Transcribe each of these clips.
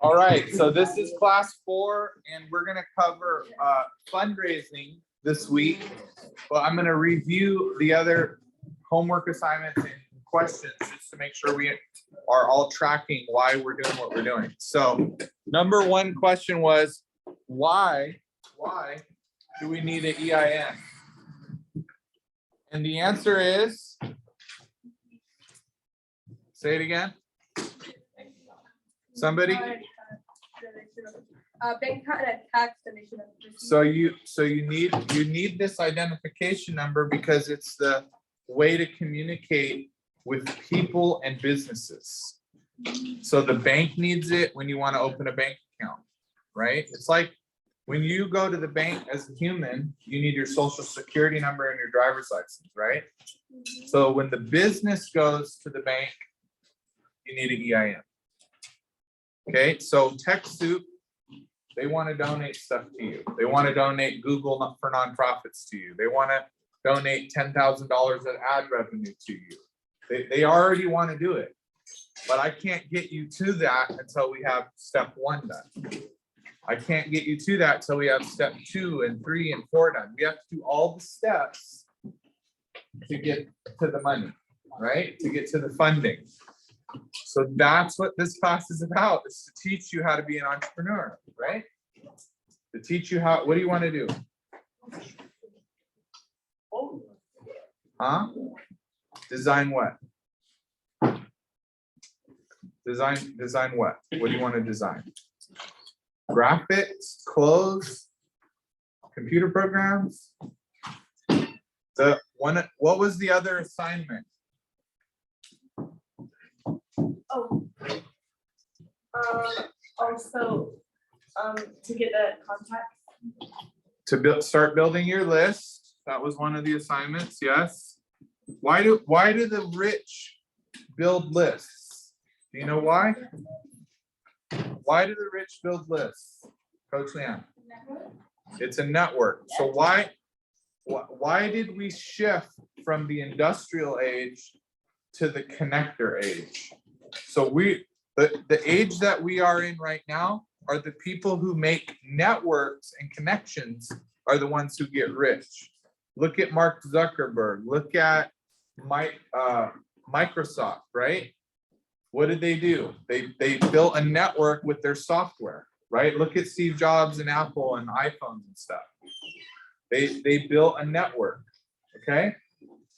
All right, so this is class 4, and we're gonna cover fundraising this week. Well, I'm gonna review the other homework assignments and questions just to make sure we are all tracking why we're doing what we're doing. So number 1 question was, why do we need an EIN? And the answer is, say it again. Somebody? Bank account and tax donation. So you need this identification number because it's the way to communicate with people and businesses. So the bank needs it when you want to open a bank account, right? It's like when you go to the bank as a human, you need your social security number and your driver's license, right? So when the business goes to the bank, you need an EIN. Okay, so TechSoup, they want to donate stuff to you. They want to donate Google for nonprofits to you. They want to donate $10,000 of ad revenue to you. They already want to do it, but I can't get you to that until we have step 1 done. I can't get you to that until we have step 2 and 3 and 4 done. We have to do all the steps to get to the money, right? To get to the funding. So that's what this class is about, is to teach you how to be an entrepreneur, right? To teach you how, what do you want to do? Huh? Design what? Design what? What do you want to design? Graphics, clothes, computer programs? What was the other assignment? Also, to get the contact. To start building your list. That was one of the assignments. Yes. Why do the rich build lists? Do you know why? Why do the rich build lists, Coach Leanne? It's a network. So why did we shift from the industrial age to the connector age? So the age that we are in right now are the people who make networks and connections are the ones who get rich. Look at Mark Zuckerberg. Look at Microsoft, right? What did they do? They built a network with their software, right? Look at Steve Jobs and Apple and iPhones and stuff. They built a network, okay?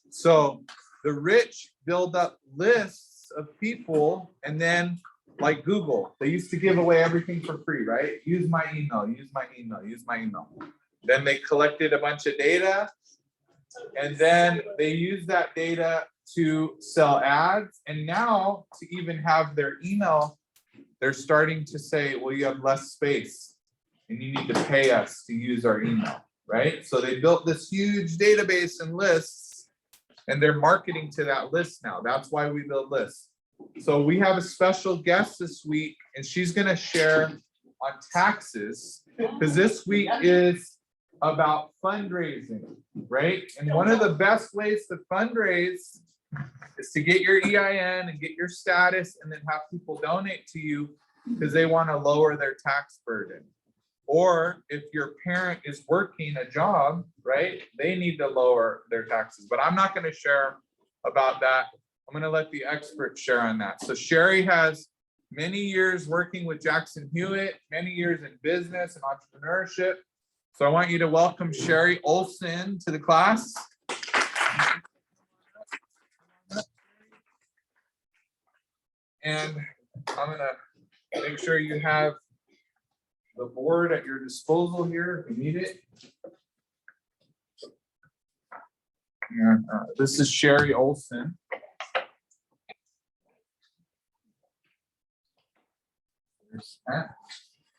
So the rich build up lists of people, and then like Google, they used to give away everything for free, right? Use my email, use my email, use my email. Then they collected a bunch of data, and then they used that data to sell ads. And now to even have their email, they're starting to say, well, you have less space and you need to pay us to use our email, right? So they built this huge database and lists, and they're marketing to that list now. That's why we build lists. So we have a special guest this week, and she's going to share on taxes, because this week is about fundraising, right? And one of the best ways to fundraise is to get your EIN and get your status, and then have people donate to you because they want to lower their tax burden. Or if your parent is working a job, right, they need to lower their taxes. But I'm not going to share about that. I'm going to let the experts share on that. So Sherry has many years working with Jackson Hewitt, many years in business and entrepreneurship. So I want you to welcome Sherry Olson to the class. And I'm going to make sure you have the board at your disposal here if you need it. And this is Sherry Olson.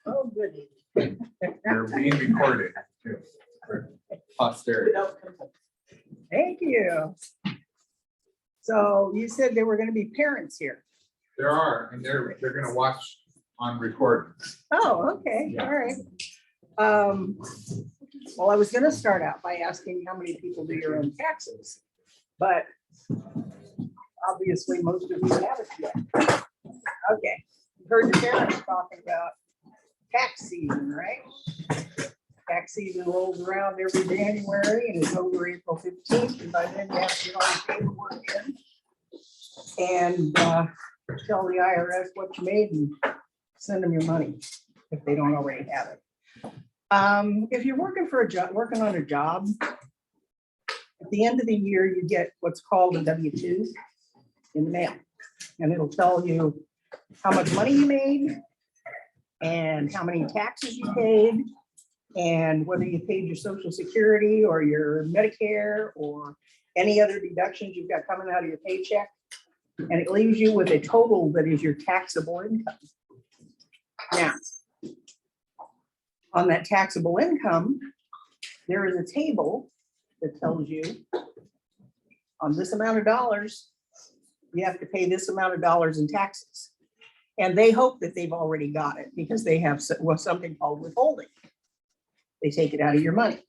Oh, goody. You're being recorded too, for posterity. Thank you. So you said there were going to be parents here. There are, and they're going to watch on recordings. Oh, okay. Yeah. All right. Well, I was going to start out by asking how many people do your own taxes, but obviously most of you have it yet. Okay. heard the parents talking about tax season, right? Tax season rolls around every January and it's over April 15th, and by then you have to get all the paperwork in. And tell the IRS what you made and send them your money if they don't already have it. If you're working for a job, working on a job, at the end of the year, you get what's called a W-2 in the mail. And it'll tell you how much money you made and how many taxes you paid and whether you paid your Social Security or your Medicare or any other deductions you've got coming out of your paycheck. And it leaves you with a total that is your taxable income. Now, on that taxable income, there is a table that tells you on this amount of dollars, you have to pay this amount of dollars in taxes. And they hope that they've already got it because they have something called withholding. They take it out of your money.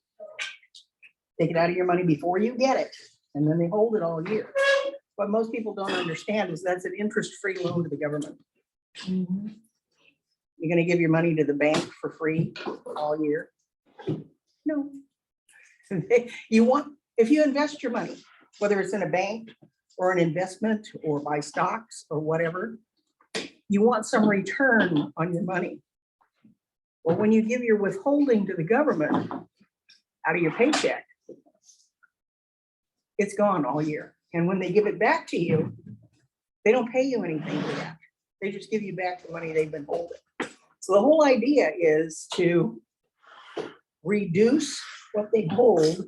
Take it out of your money before you get it, and then they hold it all year. What most people don't understand is that's an interest-free loan to the government. You're gonna give your money to the bank for free all year? No. You want, if you invest your money, whether it's in a bank or an investment or buy stocks or whatever, you want some return on your money. Well, when you give your withholding to the government out of your paycheck, it's gone all year. And when they give it back to you, they don't pay you anything for that. They just give you back the money they've been holding. So the whole idea is to reduce what they hold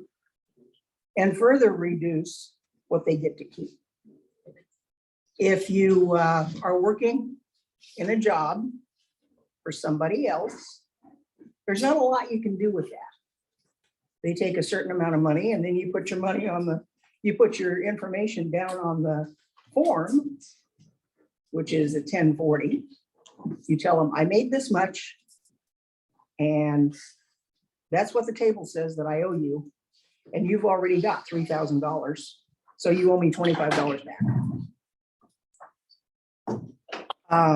and further reduce what they get to keep. If you are working in a job for somebody else, there's not a lot you can do with that. They take a certain amount of money and then you put your money on the, you put your information down on the form, which is a 1040. You tell them, I made this much, and that's what the table says that I owe you. And you've already got $3,000. So you owe me $25 back.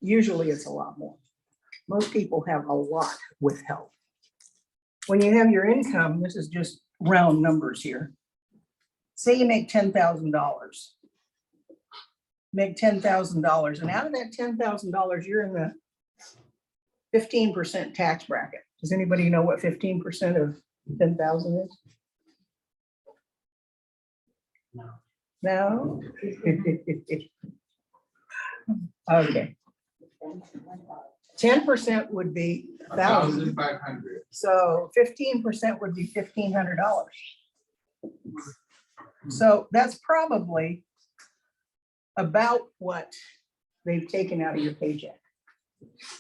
Usually it's a lot more. Most people have a lot withheld. When you have your income, this is just round numbers here. Say you make $10,000. Make $10,000, and out of that $10,000, you're in the 15% tax bracket. Does anybody know what 15% of 10,000 is? No? Okay. 10% would be 1,000. 1,500. So 15% would be $1,500. So that's probably about what they've taken out of your paycheck.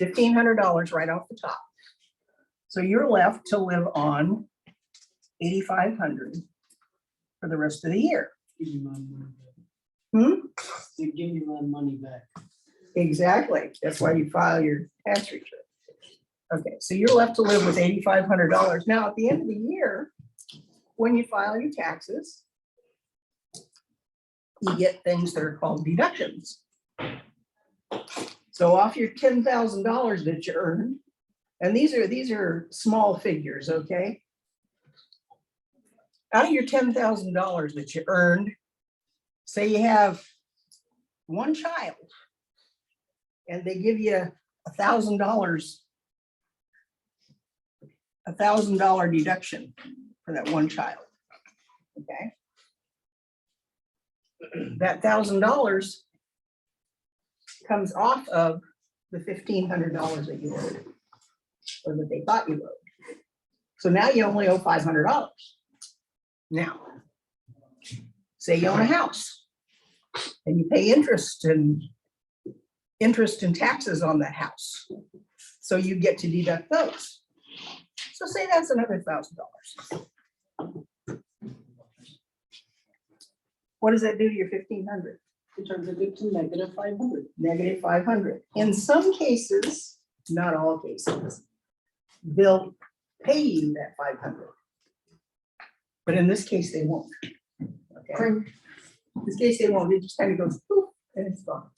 $1,500 right off the top. So you're left to live on $8,500 for the rest of the year. Give you my money Hmm? back. They give you my money back. Exactly. That's why you file your tax return. Okay, so you're left to live with $8,500. Now, at the end of the year, when you file your taxes, you get things that are called deductions. So off your $10,000 that you earn, and these are small figures, okay? Out of your $10,000 that you earned, say you have one child, and they give you $1,000 deduction for that one child, okay? That $1,000 comes off of the $1,500 that you owed, or that they thought you owed. So now you only owe $500. Now, say you own a house and you pay interest and taxes on that house. So you get to deduct those. So say that's another $1,000. What does that do to your 1,500? It turns it to negative 500. Negative 500. In some cases, not all cases, they'll pay you that 500. But in this case, they won't. Okay. In this case, they won't. It just kind of goes poof, and it's gone.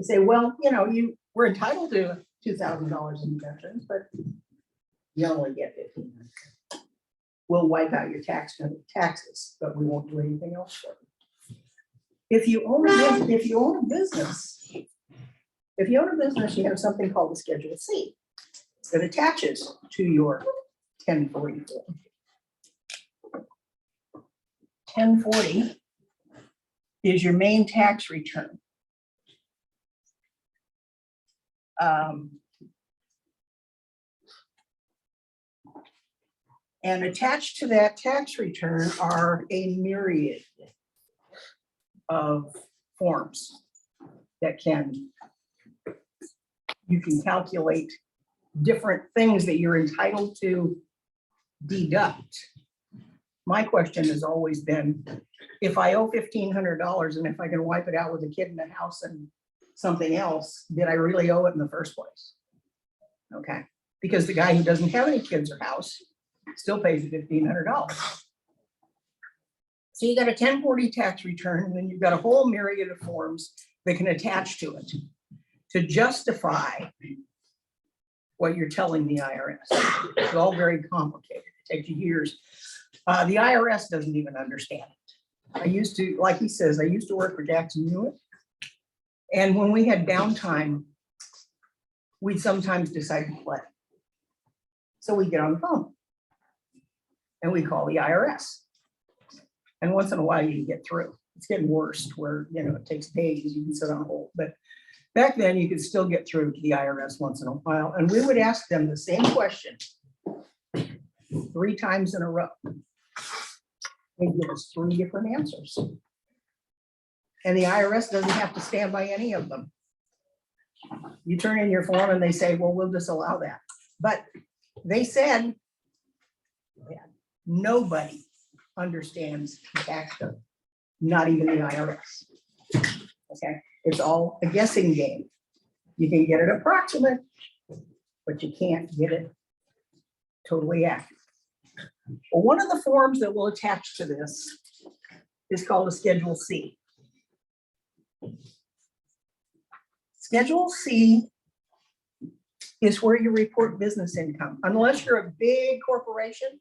You say, well, you know, you were entitled to $2,000 in deductions, but you only get 1,500. We'll wipe out your taxes, but we won't do anything else for you. If you own a business, you have something called the Schedule C that attaches to your 1040 form. 1040 is your main tax return. And attached to that tax return are a myriad of forms that you can calculate different things that you're entitled to deduct. My question has always been, if I owe $1,500 and if I can wipe it out with a kid in the house and something else, did I really owe it in the first place? Okay, because the guy who doesn't have any kids or house still pays $1,500. So you got a 1040 tax return, and then you've got a whole myriad of forms that can attach to it to justify what you're telling the IRS. It's all very complicated. It takes you years. The IRS doesn't even understand it. I used to, like he says, I used to work for Jackson Hewitt. And when we had downtime, we'd sometimes decide to play. So we get on the phone and we call the IRS. And once in a while you can get through. It's getting worse where, you know, it takes days, you can sit on hold. But back then you could still get through to the IRS once in a while. And we would ask them the same question 3 times in a row. They give us 3 different answers. And the IRS doesn't have to stand by any of them. You turn in your form and they say, well, we'll disallow that. But they said, yeah, nobody understands tax code, not even the IRS. Okay, it's all a guessing game. You can get it approximate, but you can't get it totally accurate. Well, one of the forms that will attach to this is called a Schedule C. Schedule C is where you report business income. Unless you're a big corporation,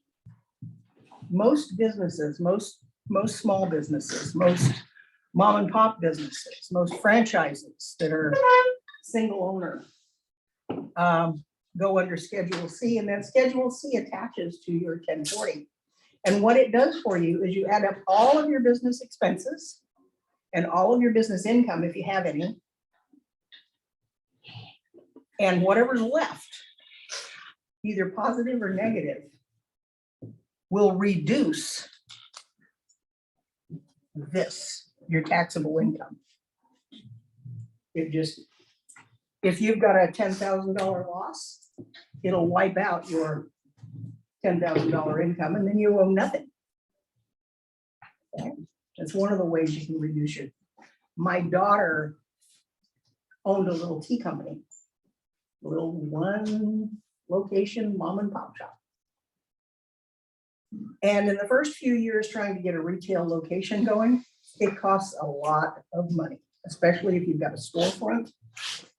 most businesses, most small businesses, most mom and pop businesses, most franchises that are single owner go under Schedule C, and then Schedule C attaches to your 1040. And what it does for you is you add up all of your business expenses and all of your business income, if you have any, and whatever's left, either positive or negative, will reduce this, your taxable income. It just, if you've got a $10,000 loss, it'll wipe out your $10,000 income and then you owe nothing. Okay? That's one of the ways you can reduce your. My daughter owned a little tea company, a little 1 location mom and pop shop. And in the first few years trying to get a retail location going, it costs a lot of money, especially if you've got a storefront.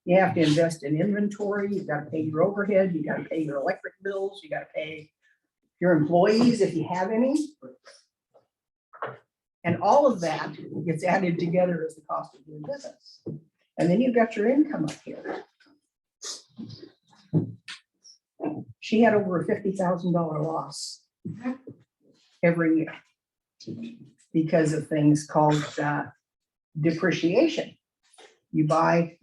You have to invest in inventory, you've got to pay your overhead, you got to pay your electric bills, you got to pay your employees if you have any. And all of that gets added together as the cost of doing business. And then you've got your income up here. She had over a $50,000 loss every year because of things called depreciation. You buy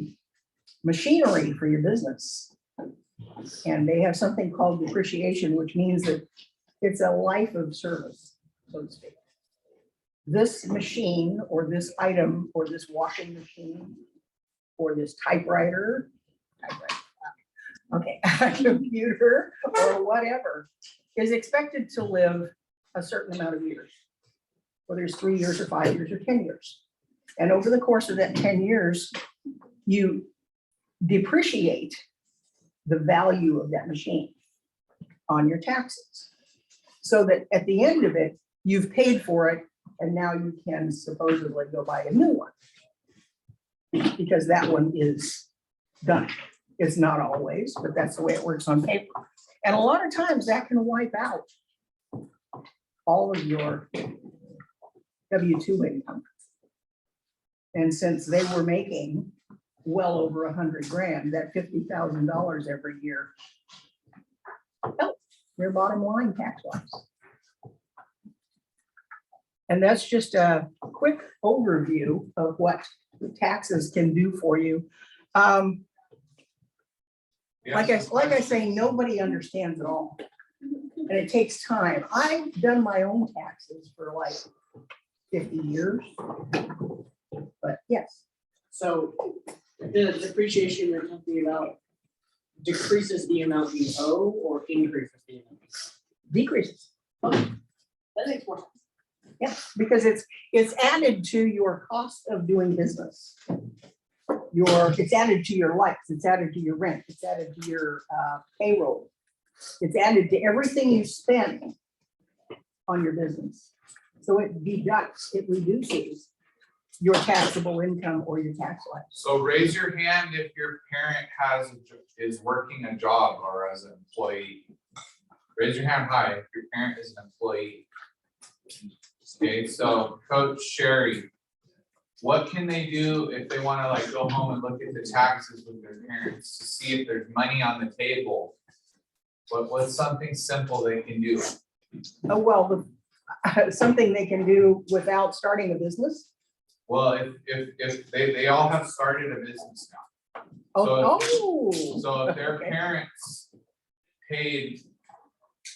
machinery for your business, and they have something called depreciation, which means that it's a life of service, so to speak. This machine or this item or this washing machine or this typewriter, okay, a computer or whatever is expected to live a certain amount of years, whether it's 3 years or 5 years or 10 years. And over the course of that 10 years, you depreciate the value of that machine on your taxes, so that at the end of it, you've paid for it, and now you can supposedly go buy a new one. because that one is done. It's not always, but that's the way it works on paper. And a lot of times that can wipe out all of your W-2 income. And since they were making well over 100 grand, that $50,000 every year helped their bottom line tax-wise. And that's just a quick overview of what taxes can do for you. Like I say, nobody understands it all. And it takes time. I've done my own taxes for like 50 years. But yes, So the depreciation you're talking about decreases the amount you owe or increases the amount? decreases. That makes more sense. Yeah, because it's added to your cost of doing business. It's added to your lights, it's added to your rent, it's added to your payroll. It's added to everything you spend on your business. So it deducts, it reduces your taxable income or your tax liability. So raise your hand if your parent is working a job or as an employee. Raise your hand high if your parent is an employee. Okay, so Coach Sherry, what can they do if they want to like go home and look at the taxes with their parents to see if there's money on the table? What's something simple they can do? Oh, well, something they can do without starting a business. Well, if they all have started a business now. So if their okay. parents paid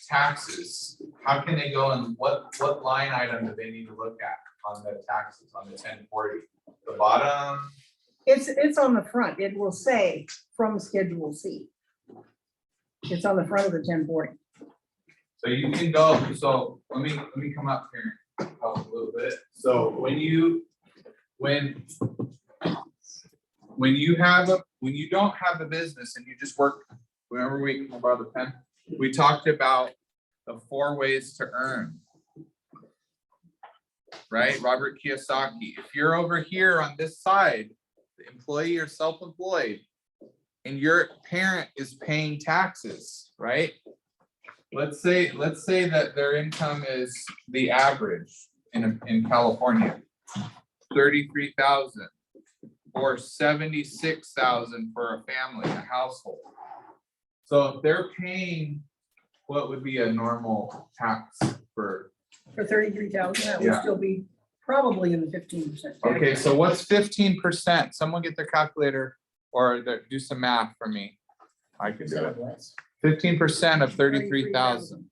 taxes, how can they go and what line item do they need to look at on the taxes on the 1040? The bottom? It's on the front. It will say from Schedule C. It's on the front of the 1040. So you can go, so let me come up here and help a little bit. So when you don't have a business and you just work, remember we borrow the pen? We talked about the 4 ways to earn. Right? Robert Kiyosaki. If you're over here on this side, the employee or self-employed, and your parent is paying taxes, right? Let's say that their income is the average in California, 33,000 or 76,000 for a family, a household. So if they're paying, what would be a normal tax for 33,000, that would Yeah. still be probably in the 15%. Okay, so what's 15%? Someone get their calculator or do some math for me. I can do it. 15% of 33,000.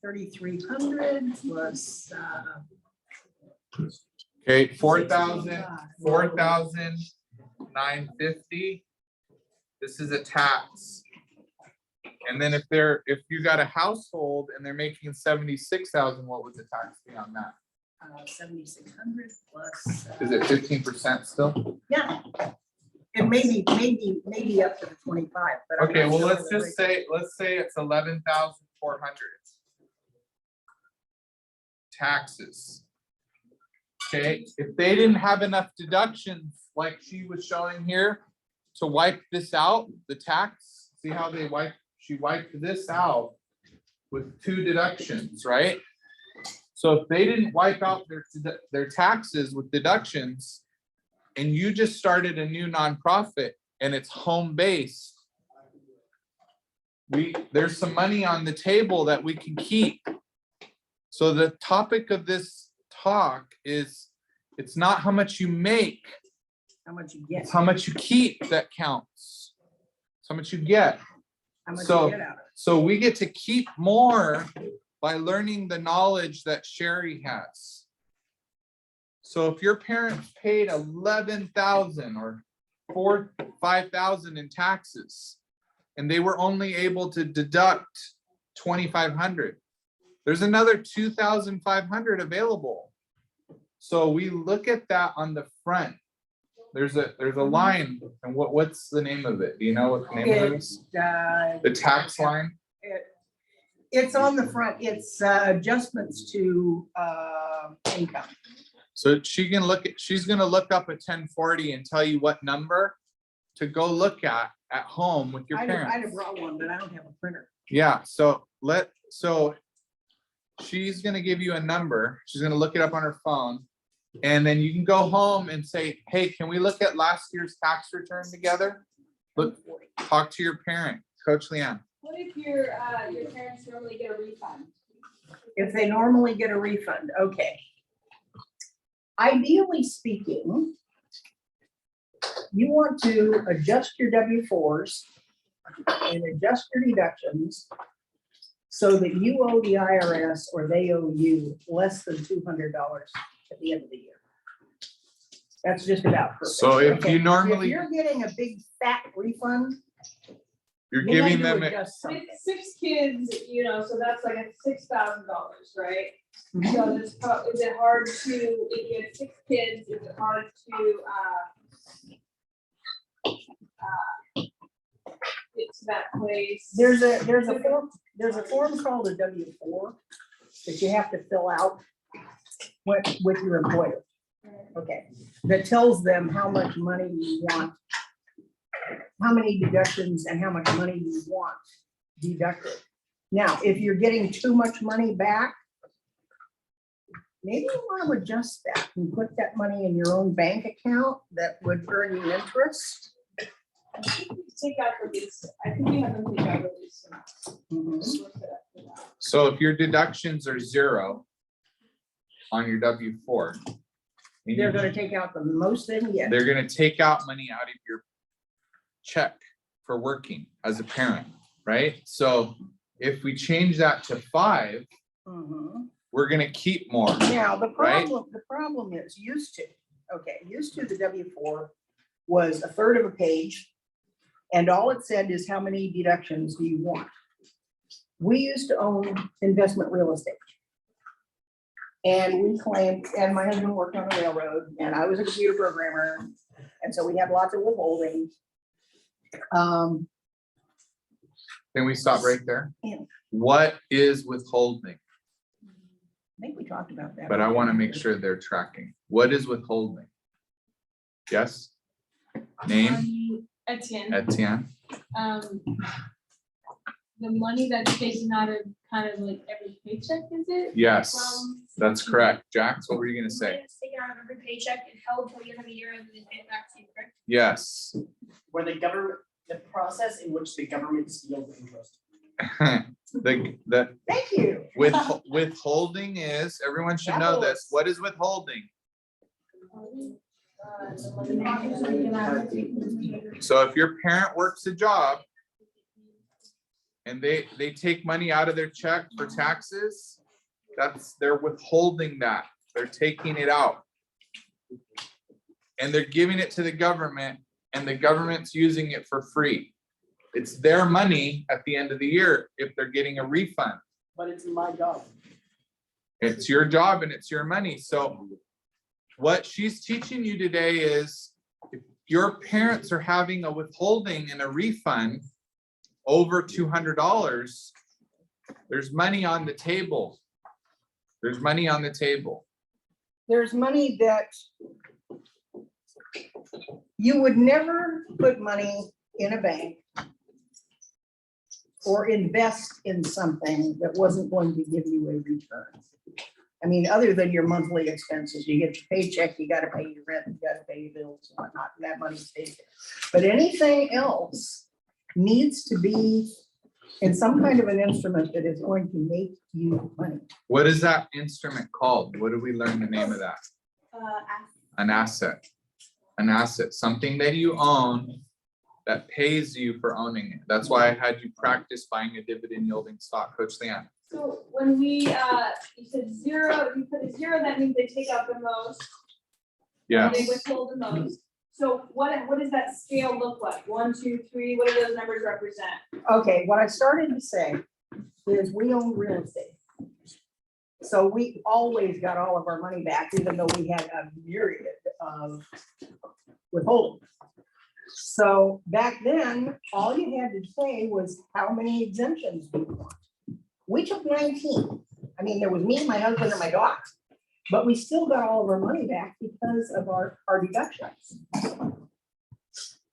3,300 plus. Okay, 4,950. This is a tax. And then if you got a household and they're making 76,000, what would the tax be on that? 7,600 plus. Is it 15% still? Yeah. It may be up to the 25, but. I'm Okay, not well, sure let's the just say it's 11,400. Taxes. Okay, if they didn't have enough deductions like she was showing here to wipe this out, the tax, see how she wiped this out with 2 deductions, right? So if they didn't wipe out their taxes with deductions and you just started a new nonprofit and it's home-based, there's some money on the table that we can keep. So the topic of this talk is, it's not how much you make, How much you get. it's how much you keep that counts. It's how much you get. How much So- you get out of it. So we get to keep more by learning the knowledge that Sherry has. So if your parents paid 11,000 or 5,000 in taxes, and they were only able to deduct 2,500, there's another 2,500 available. So we look at that on the front. There's a line, and what's the name of it? Do you know what the name of it is? The tax line? It's on the front. It's adjustments to income. So she's gonna look up a 1040 and tell you what number to go look at home with your I'd have parents. brought one, but I don't have a printer. Yeah, so she's gonna give you a number. She's gonna look it up on her phone. And then you can go home and say, hey, can we look at last year's tax return together? Look, talk to your parent, Coach Leanne. What if your parents normally get a refund? If they normally get a refund, okay. Ideally speaking, you want to adjust your W-4s and adjust your deductions so that you owe the IRS or they owe you less than $200 at the end of the year. That's just about perfect. So if Okay, you If normally, you're getting a big fat refund, you're you giving need to them, adjust With something. 6 kids, so that's like $6,000, right? Mhm. So is it hard to, if you have 6 kids, is it hard to, get to that place? There's a form called a W-4 that you have to fill out with your employer. Okay, that tells them how much money you want, how many deductions and how much money you want deducted. Now, if you're getting too much money back, maybe you want to adjust that and put that money in your own bank account that would earn you interest. Take out the lease. I think we have them take out the lease. Mhm. so if your deductions are 0 on your W-4, and They're you- gonna take out the most they can get. they're gonna take out money out of your check for working as a parent, right? So if we change that to 5, Mhm. we're gonna keep more. Now, Right? the problem is used to the W-4 was a third of a page. And all it said is how many deductions do you want? We used to own investment real estate. And we claimed, and my husband worked on the railroad and I was a computer programmer. And so we had lots of withholding. Can we stop right there? Yeah. What is withholding? I think we talked about that. But I want to make sure they're tracking. What is withholding? Yes? Name, Etienne? The money that's taken out of kind of like every paycheck, is it? Yes, From- that's correct. Jax, what were you gonna say? It's taken out of every paycheck and held till the end of the year and then paid back to you, correct? Yes. Where the process in which the government steals interest. The Thank you. withholding is, everyone should know this. What is withholding? So if your parent works a job and they take money out of their check for taxes, they're withholding that. They're taking it out. And they're giving it to the government and the government's using it for free. It's their money at the end of the year if they're getting a refund. But it's my job. It's your job and it's your money. So what she's teaching you today is if your parents are having a withholding and a refund over $200, there's money on the table. There's money on the table. There's money that you would never put money in a bank or invest in something that wasn't going to give you a return. I mean, other than your monthly expenses, you get your paycheck, you gotta pay your rent, you gotta pay your bills and whatnot, and that money stays there. But anything else needs to be in some kind of an instrument that is going to make you money. What is that instrument called? What did we learn the name of that? An asset. An asset, something that you own that pays you for owning it. That's why I had you practice buying a dividend yielding stock, Coach Leanne. So when we, you said 0, if you put a 0, that means they take out the most. And they Yes. withhold the most. So what does that scale look like? 1, 2, 3, what do those numbers represent? Okay, what I started to say is we own real estate. So we always got all of our money back, even though we had a myriad of withholding. So back then, all you had to say was how many exemptions do you want? We took 19. I mean, there was me, my husband, and my dog. But we still got all of our money back because of our deductions.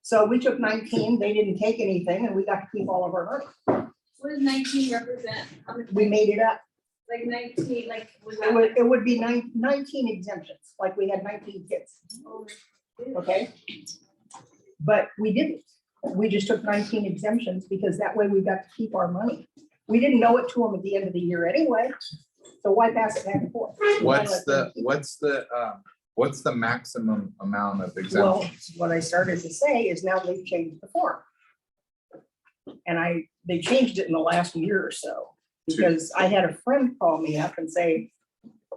So we took 19, they didn't take anything, and we got to keep all of our money. What does 19 represent? How much? We made it up. Like 19, like was that It would, like? it would be 19 exemptions, like we had 19 kids, Oh, okay? But we didn't. We just took 19 exemptions because that way we got to keep our money. We didn't know it to them at the end of the year anyway, so why pass it back and forth? What's the maximum amount of Well, exemptions? what I started to say is now they've changed the form. And they changed it in the last year or so, because I had a friend call me up and say,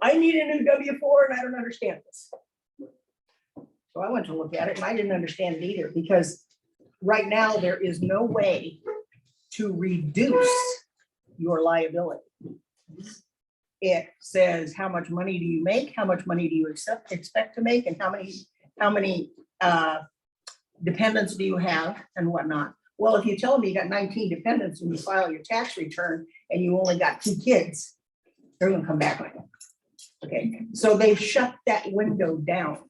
I need a new W-4 and I don't understand this. So I went to look at it and I didn't understand it either, because right now there is no way to reduce your liability. It says, how much money do you make? How much money do you expect to make? And how many dependents do you have and whatnot? Well, if you tell me you got 19 dependents and you file your tax return and you only got 2 kids, they're gonna come back on you. Okay, so they've shut that window down.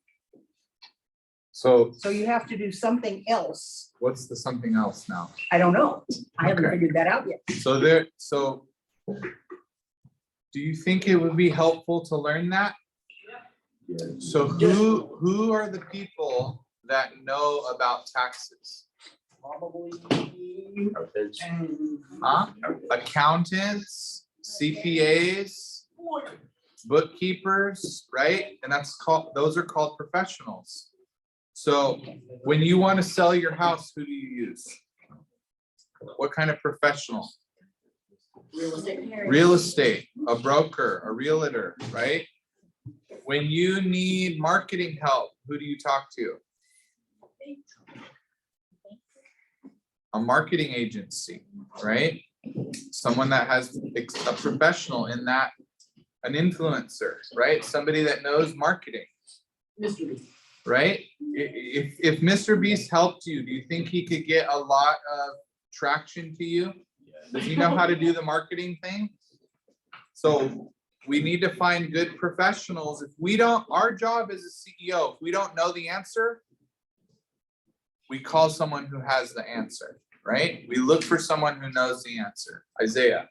So So you have to do something else. what's the something else now? I don't know. I haven't Okay. figured that out yet. So do you think it would be helpful to learn that? So who are the people that know about taxes? Probably. Huh? Accountants, CPAs, bookkeepers, right? And those are called professionals. So when you want to sell your house, who do you use? What kind of professional? Real estate. Real estate, a broker, a realtor, right? When you need marketing help, who do you talk to? A marketing agency, right? Someone that has a professional in that, an influencer, right? Somebody that knows marketing, Mr. B. right? If Mr. Beast helped you, do you think he could get a lot of traction to you? Does he know how to do the marketing thing? So we need to find good professionals. If we don't, our job as a CEO, if we don't know the answer, we call someone who has the answer, right? We look for someone who knows the answer. Isaiah.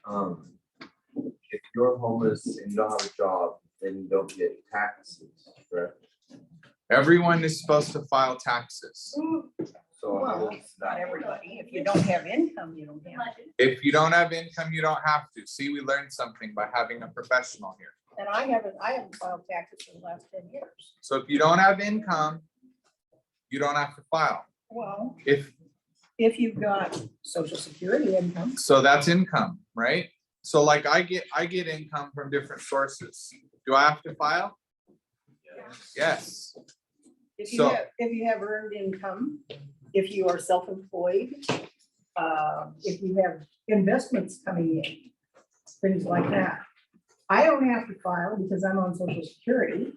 If you're homeless and you don't have a job, then you don't get taxes, correct? Everyone is supposed to file taxes. So how Well, does not that work? everybody. If you don't have income, you don't have to. If you don't have income, you don't have to. See, we learned something by having a professional here. And I haven't filed taxes for the last 10 years. So if you don't have income, you don't have to file. Well, If, if you've got social security income, so that's income, right? So like I get income from different sources. Do I have to file? Yes. if So- you have earned income, if you are self-employed, if you have investments coming in, things like that. I don't have to file because I'm on social security.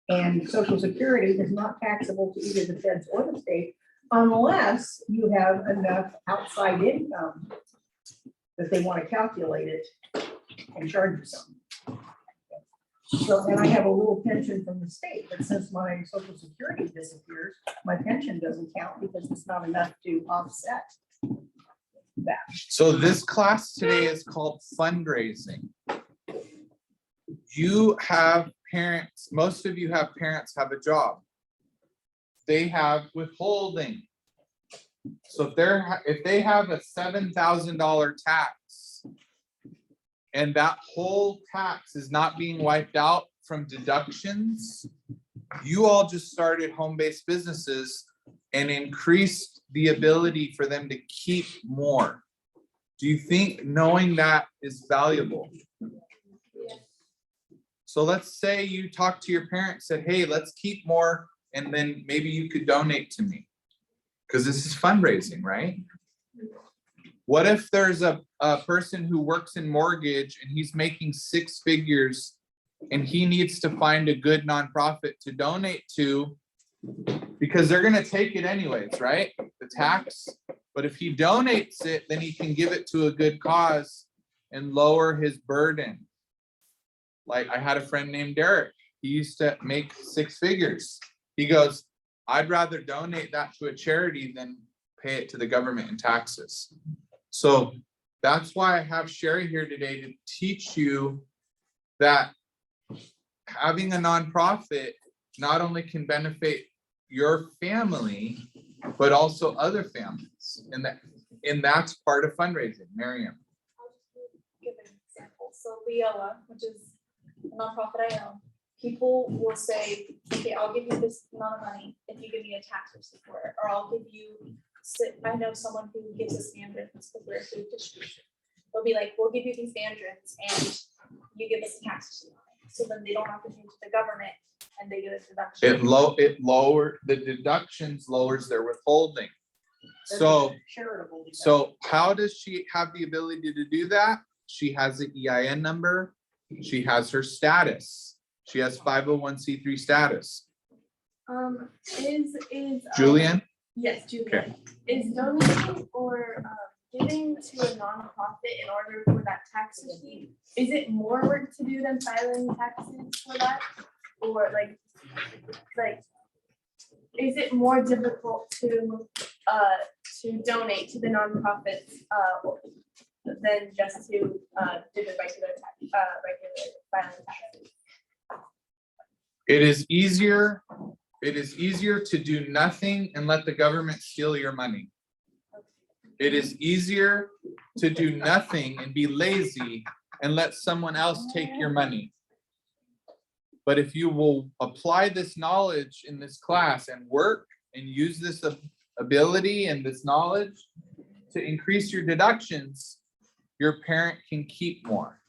And social security is not taxable to either the feds or the state unless you have enough outside income that they want to calculate it and charge you something. So, and I have a little pension from the state, but since my social security disappears, my pension doesn't count because it's not enough to offset that. So this class today is called fundraising. You have parents, most of you have parents have a job. They have withholding. So if they have a $7,000 tax and that whole tax is not being wiped out from deductions, you all just started home-based businesses and increased the ability for them to keep more. Do you think knowing that is valuable? So let's say you talk to your parents, said, hey, let's keep more, and then maybe you could donate to me. Because this is fundraising, right? What if there's a person who works in mortgage and he's making 6 figures and he needs to find a good nonprofit to donate to because they're gonna take it anyways, right? The tax. But if he donates it, then he can give it to a good cause and lower his burden. Like I had a friend named Derek. He used to make 6 figures. He goes, I'd rather donate that to a charity than pay it to the government in taxes. So that's why I have Sherry here today to teach you that having a nonprofit not only can benefit your family, but also other families. And that's part of fundraising. Miriam. I'll just give an example. So Leola, which is a nonprofit I own, people will say, okay, I'll give you this amount of money if you give me a tax receipt for it, or I'll give you, I know someone who gives us mandrins because we're a food distribution. They'll be like, we'll give you these mandrins and you give us a tax receipt on it. So then they don't have to pay to the government and they get a deduction. It lower the deductions lowers their withholding. So Charitable. So how does she have the ability to do that? She has an EIN number. She has her status. She has 501c3 status. Is Julian? Yes, Julian. Okay. Is donating or giving to a nonprofit in order for that tax receipt, is it more work to do than filing taxes for that? Or like, is it more difficult to donate to the nonprofits than just to do the regular filing taxes? It is easier to do nothing and let the government steal your money. It is easier to do nothing and be lazy and let someone else take your money. But if you will apply this knowledge in this class and work and use this ability and this knowledge to increase your deductions, your parent can keep more.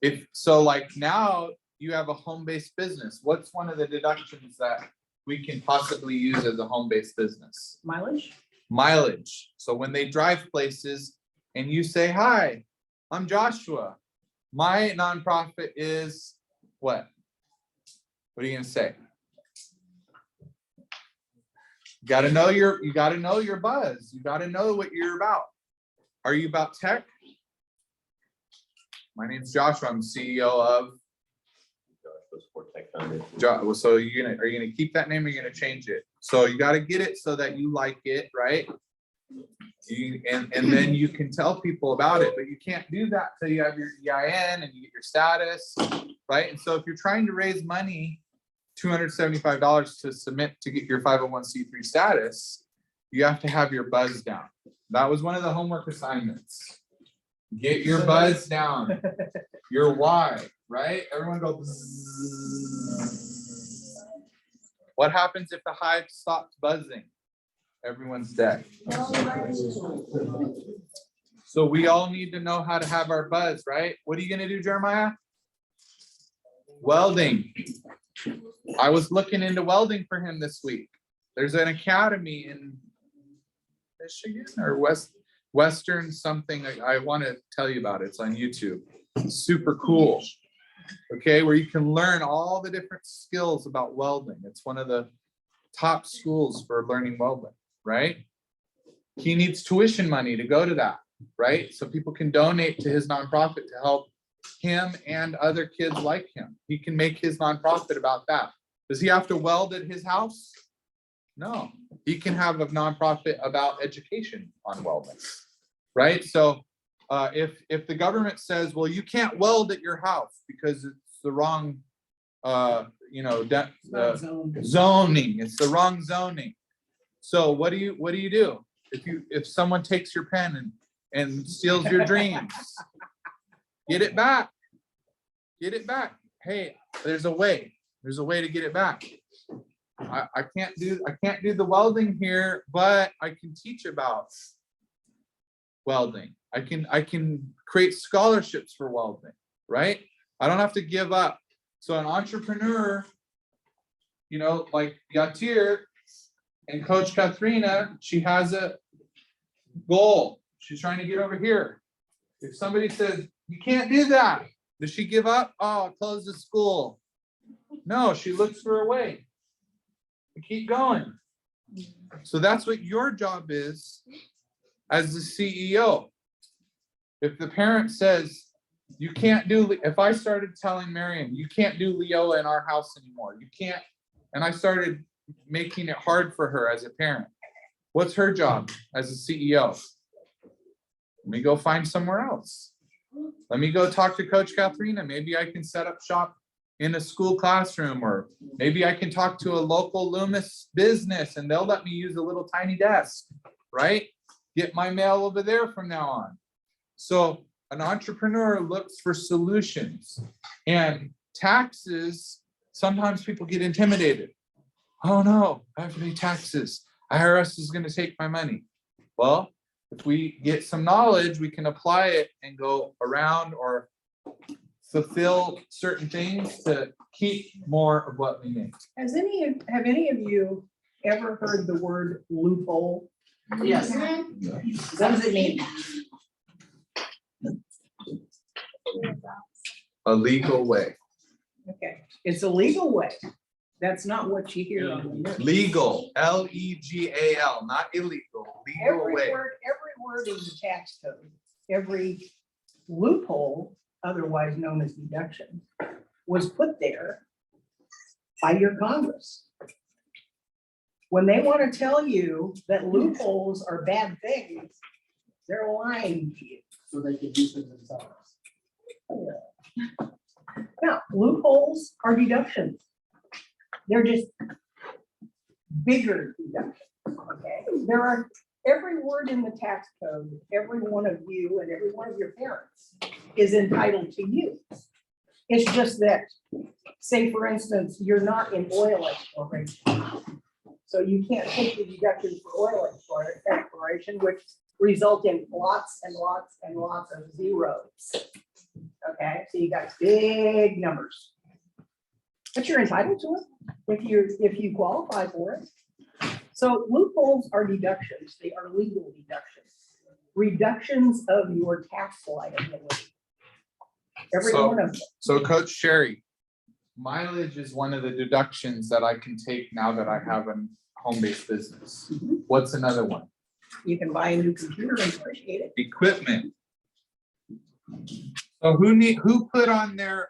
If so, like now you have a home-based business. What's one of the deductions that we can possibly use as a home-based business? Mileage? Mileage. So when they drive places and you say, hi, I'm Joshua. My nonprofit is what? What are you gonna say? You gotta know your buzz. You gotta know what you're about. Are you about tech? My name's Joshua. I'm CEO of. So are you gonna keep that name or are you gonna change it? So you gotta get it so that you like it, right? And then you can tell people about it, but you can't do that till you have your EIN and you get your status, right? And so if you're trying to raise money, $275 to submit to get your 501c3 status, you have to have your buzz down. That was one of the homework assignments. Get your buzz down, your why, right? Everyone go bzzz. What happens if the hive stops buzzing? Everyone's dead. So we all need to know how to have our buzz, right? What are you gonna do, Jeremiah? Welding. I was looking into welding for him this week. There's an academy in Michigan or Western something. I want to tell you about it. It's on YouTube. Super cool. Okay, where you can learn all the different skills about welding. It's one of the top schools for learning welding, right? He needs tuition money to go to that, right? So people can donate to his nonprofit to help him and other kids like him. He can make his nonprofit about that. Does he have to weld at his house? No, he can have a nonprofit about education on welding, right? So if the government says, well, you can't weld at your house because it's the wrong, zoning, it's the wrong zoning. So what do you do? If someone takes your pen and steals your dreams, get it back. Get it back. Hey, there's a way to get it back. I can't do the welding here, but I can teach about welding. I can create scholarships for welding, right? I don't have to give up. So an entrepreneur, like Yatir and Coach Katharina, she has a goal. She's trying to get over here. If somebody says, you can't do that, does she give up? Oh, close the school. No, she looks for a way to keep going. So that's what your job is as the CEO. If the parent says, You can't do, if I started telling Marion, you can't do Leola in our house anymore, you can't, and I started making it hard for her as a parent. What's her job as a CEO? Let me go find somewhere else. Let me go talk to Coach Katharina. Maybe I can set up shop in a school classroom, or maybe I can talk to a local Loomis business and they'll let me use a little tiny desk, right? Get my mail over there from now on. So an entrepreneur looks for solutions, and taxes, sometimes people get intimidated. Oh no, I have to pay taxes. IRS is going to take my money. Well, if we get some knowledge, we can apply it and go around or fulfill certain things to keep more of what we make. Have any of you ever heard the word loophole? Yes. What does it mean? A legal way. Okay, it's a legal way. That's not what you hear on the news. Legal, Legal, not illegal, legal way. Every word in the tax code, every loophole, otherwise known as deduction, was put there by your Congress. When they want to tell you that loopholes are bad things, they're lying to you. So they can use it themselves. Now, loopholes are deductions. They're just bigger deductions, okay? There are, every word in the tax code, every one of you and every one of your parents is entitled to use. It's just that, say for instance, you're not in oil exploration. So you can't take the deductions for oil exploration, which result in lots and lots and lots of zeros. Okay, so you got big numbers. But you're entitled to it if you qualify for it. So loopholes are deductions. They are legal deductions. Reductions of your tax liability. Every So- one of them. So Coach Sherry, mileage is one of the deductions that I can take now that I have a home-based business. What's another one? You can buy a new computer and appreciate it. Equipment. So who put on their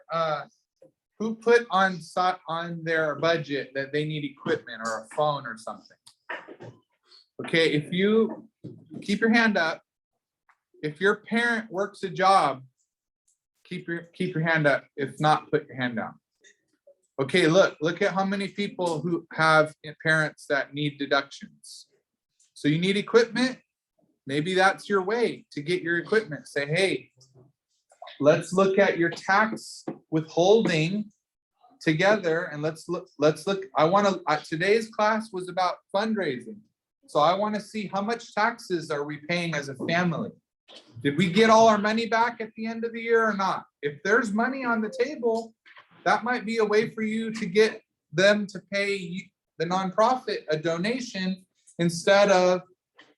budget that they need equipment or a phone or something? Okay, if you keep your hand up, if your parent works a job, keep your hand up. If not, put your hand down. Okay, look at how many people who have parents that need deductions. So you need equipment. Maybe that's your way to get your equipment. Say, hey, let's look at your tax withholding together, and let's look. Today's class was about fundraising. So I want to see how much taxes are we paying as a family. Did we get all our money back at the end of the year or not? If there's money on the table, that might be a way for you to get them to pay the nonprofit a donation instead of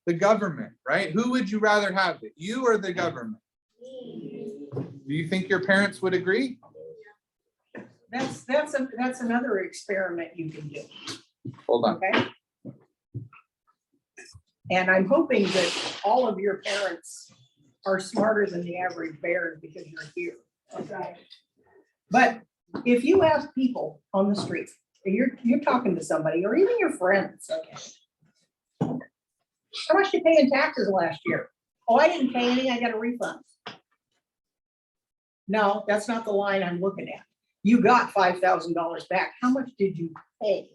the government, right? Who would you rather have it, you or the government? Do you think your parents would agree? That's another experiment you can do. Hold on. Okay. And I'm hoping that all of your parents are smarter than the average bear because you're here. Okay. But if you ask people on the street, you're talking to somebody, or even your friends, okay, how much did you pay in taxes last year? Oh, I didn't pay anything, I got a refund. No, that's not the line I'm looking at. You got $5,000 back. How much did you pay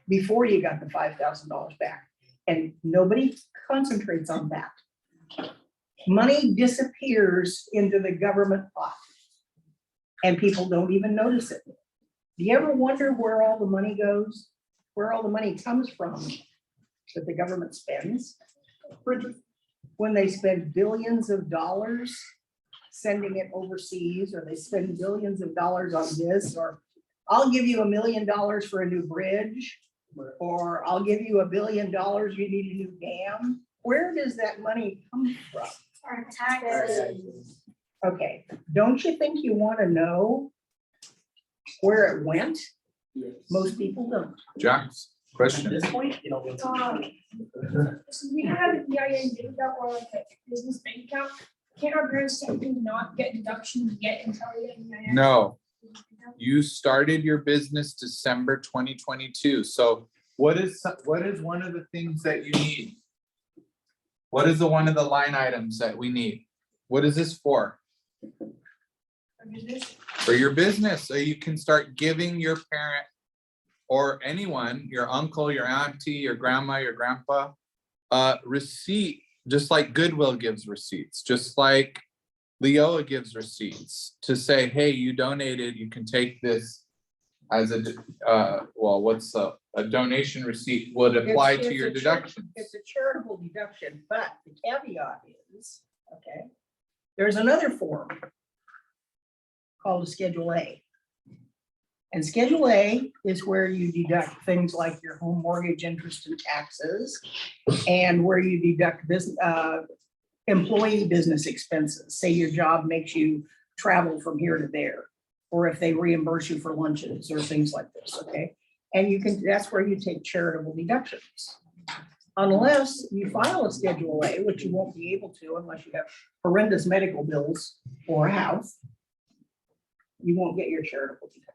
before you got the $5,000 back? And nobody concentrates on that. Money disappears into the government pot, and people don't even notice it. Do you ever wonder where all the money goes? Where all the money comes from that the government spends? When they spend billions of dollars sending it overseas, or they spend billions of dollars on this, or I'll give you $1 million for a new bridge, or I'll give you $1 billion, you need a new dam. Where does that money come from? Our taxes. Okay, don't you think you want to know where it went? Most people don't. Jax, At question. this point, you know, So we have an EIN, or like a business bank account, Can't our parents technically not get deductions yet until we? No, you started your business December 2022. So what is one of the things that you need? What is one of the line items that we need? What is this for? For your business, so you can start giving your parent or anyone, your uncle, your auntie, your grandma, your grandpa, receipt, just like Goodwill gives receipts, just like Leoa gives receipts to say, hey, you donated, you can take this as a, well, what's a donation receipt would apply It's to your a deductions. It's a charitable deduction, but the caveat is, okay, there's another form called a Schedule A. And Schedule A is where you deduct things like your home mortgage, interest and taxes, and where you deduct employee business expenses. Say your job makes you travel from here to there, or if they reimburse you for lunches or things like this, okay? And you can, that's where you take charitable deductions. Unless you file a Schedule A, which you won't be able to unless you have horrendous medical bills or a house, you won't get your charitable deduction.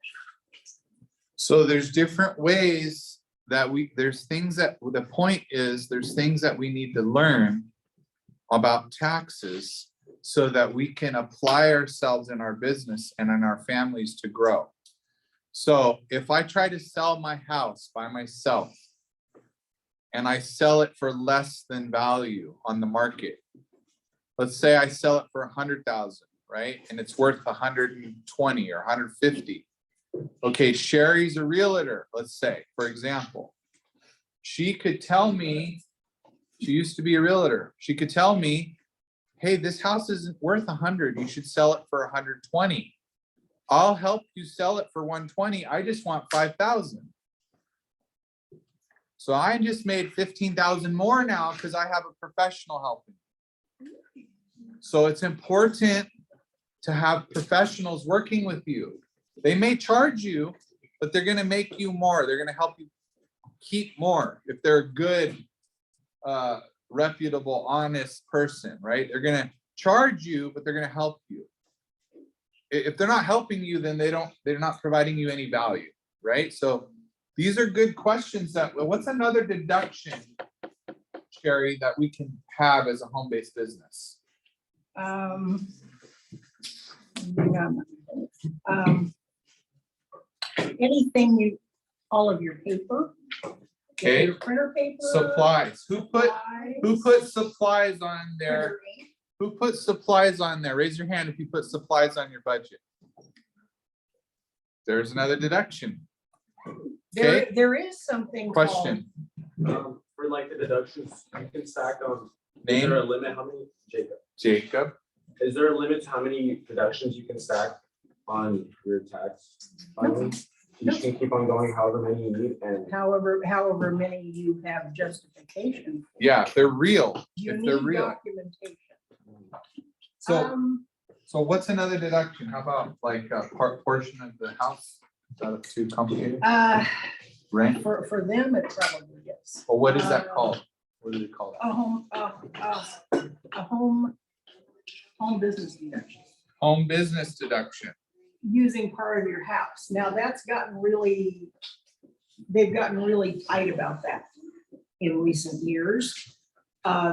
So there's different ways that there's things that, the point is, there's things that we need to learn about taxes so that we can apply ourselves in our business and in our families to grow. So if I try to sell my house by myself and I sell it for less than value on the market, let's say I sell it for 100,000, right? And it's worth 120 or 150. Okay, Sherry's a realtor, let's say, for example. She could tell me, she used to be a realtor. She could tell me, hey, this house isn't worth 100. You should sell it for 120. I'll help you sell it for 120. I just want 5,000. So I just made 15,000 more now because I have a professional helping. So it's important to have professionals working with you. They may charge you, but they're going to make you more. They're going to help you keep more if they're a good, reputable, honest person, right? They're going to charge you, but they're going to help you. If they're not helping you, then they're not providing you any value, right? So these are good questions. What's another deduction, Sherry, that we can have as a home-based business? Anything all of your paper. Okay. Your printer paper. Supplies. Who put supplies on there? Who put supplies on there? Raise your hand if you put supplies on your budget. There's another deduction. Okay. There is something. Question. For like the deductions, you can stack on, is Name. there a limit how many, Jacob. is there a limit to how many deductions you can stack on your tax filing? You can keep on going however many you need and. However many you have justification. for. Yeah, if they're real. You If they're need real. documentation. So what's another deduction? How about like a portion of the house? Is that too complicated? Rent? For them, it probably is. Or what is that called? What do they call that? A home business deduction, Home business deduction. using part of your house. Now, they've gotten really tight about that in recent years.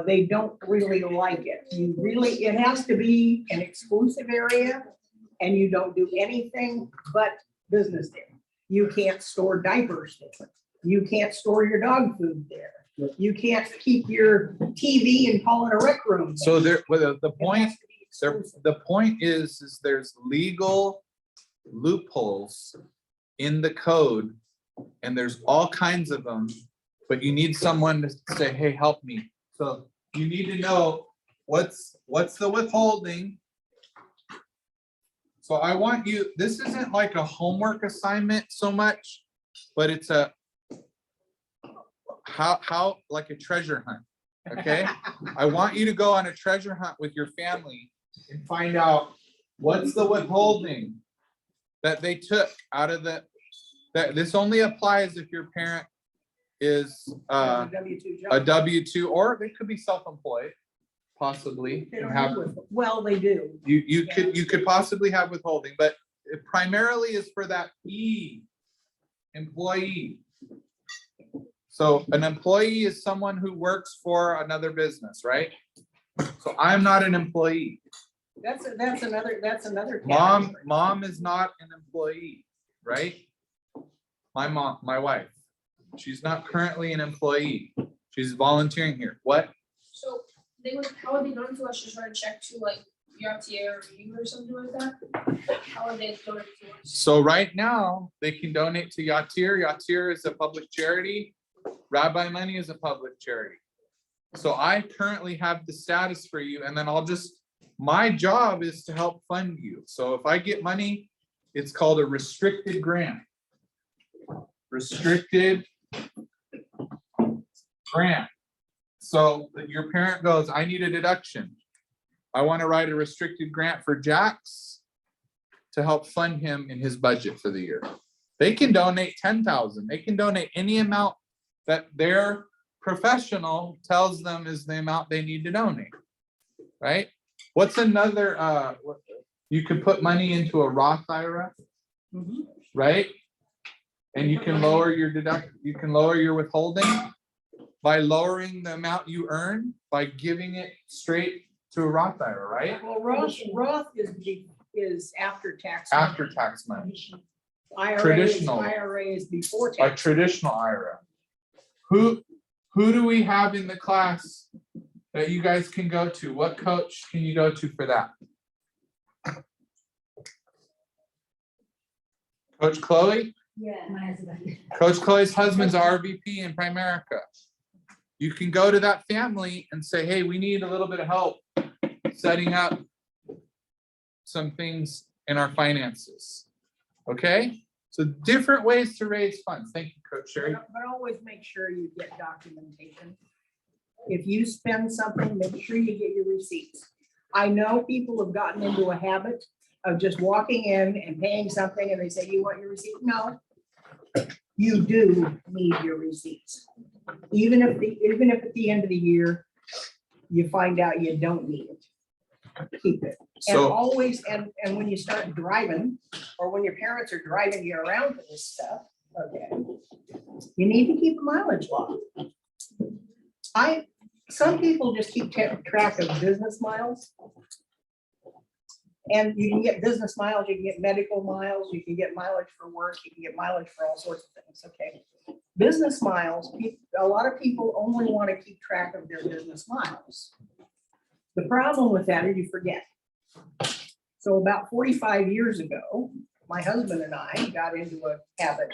They don't really like it. It has to be an exclusive area and you don't do anything but business there. You can't store diapers there. You can't store your dog food there. You can't keep your TV and call it a rec room. So the point, exclusive. the point is there's legal loopholes in the code and there's all kinds of them, but you need someone to say, hey, help me. So you need to know what's the withholding. So I want you, this isn't like a homework assignment so much, but it's a how like a treasure hunt. Okay. I want you to go on a treasure hunt with your family and find out what's the withholding that they took out of that this only applies if your parent is W-2 job. a W-2, or they could be self-employed, possibly They don't have, have with- Well, they do. you could possibly have withholding, but it primarily is for that employee. So an employee is someone who works for another business, right? So I'm not an employee. That's another Mom category. is not an employee, right? My wife, she's not currently an employee. She's volunteering here. What? So they would, how would they donate to us? Just write a check to like Yatir or you or something like that? How would they donate to us? So right now, they can donate to Yatir. Yatir is a public charity. Rabbi money is a public charity. So I currently have the status for you, and then my job is to help fund you. So if I get money, it's called a restricted grant. Restricted grant. So your parent goes, I need a deduction. I want to write a restricted grant for Jax to help fund him in his budget for the year. They can donate 10,000. They can donate any amount that their professional tells them is the amount they need to donate, right? What's another, you could put money into a Roth IRA, Mhm. right? And you can lower your you can lower your withholding by lowering the amount you earn by giving it straight to a Roth IRA, right? Well, Roth is after tax. After tax money, Traditional. Traditional. IRA is before a tax. traditional IRA. Who do we have in the class that you guys can go to? What coach can you go to for that? Coach Chloe? Yeah. Coach Chloe's husband's RVP in Primerica. You can go to that family and say, hey, we need a little bit of help setting up some things in our finances. Okay? So different ways to raise funds. Thank you, Coach Sherry. But always make sure you get documentation. If you spend something, make sure you get your receipts. I know people have gotten into a habit of just walking in and paying something and they say, you want your receipt? No. You do need your receipts. Even if at the end of the year, you find out you don't need it, keep it. And So always, and when you start driving, or when your parents are driving you around for this stuff, okay, you need to keep a mileage log. Some people just keep track of business miles. And you can get business miles, you can get medical miles, you can get mileage for work, you can get mileage for all sorts of things, okay? Business miles, a lot of people only want to keep track of their business miles. The problem with that is you forget. So about 45 years ago, my husband and I got into a habit,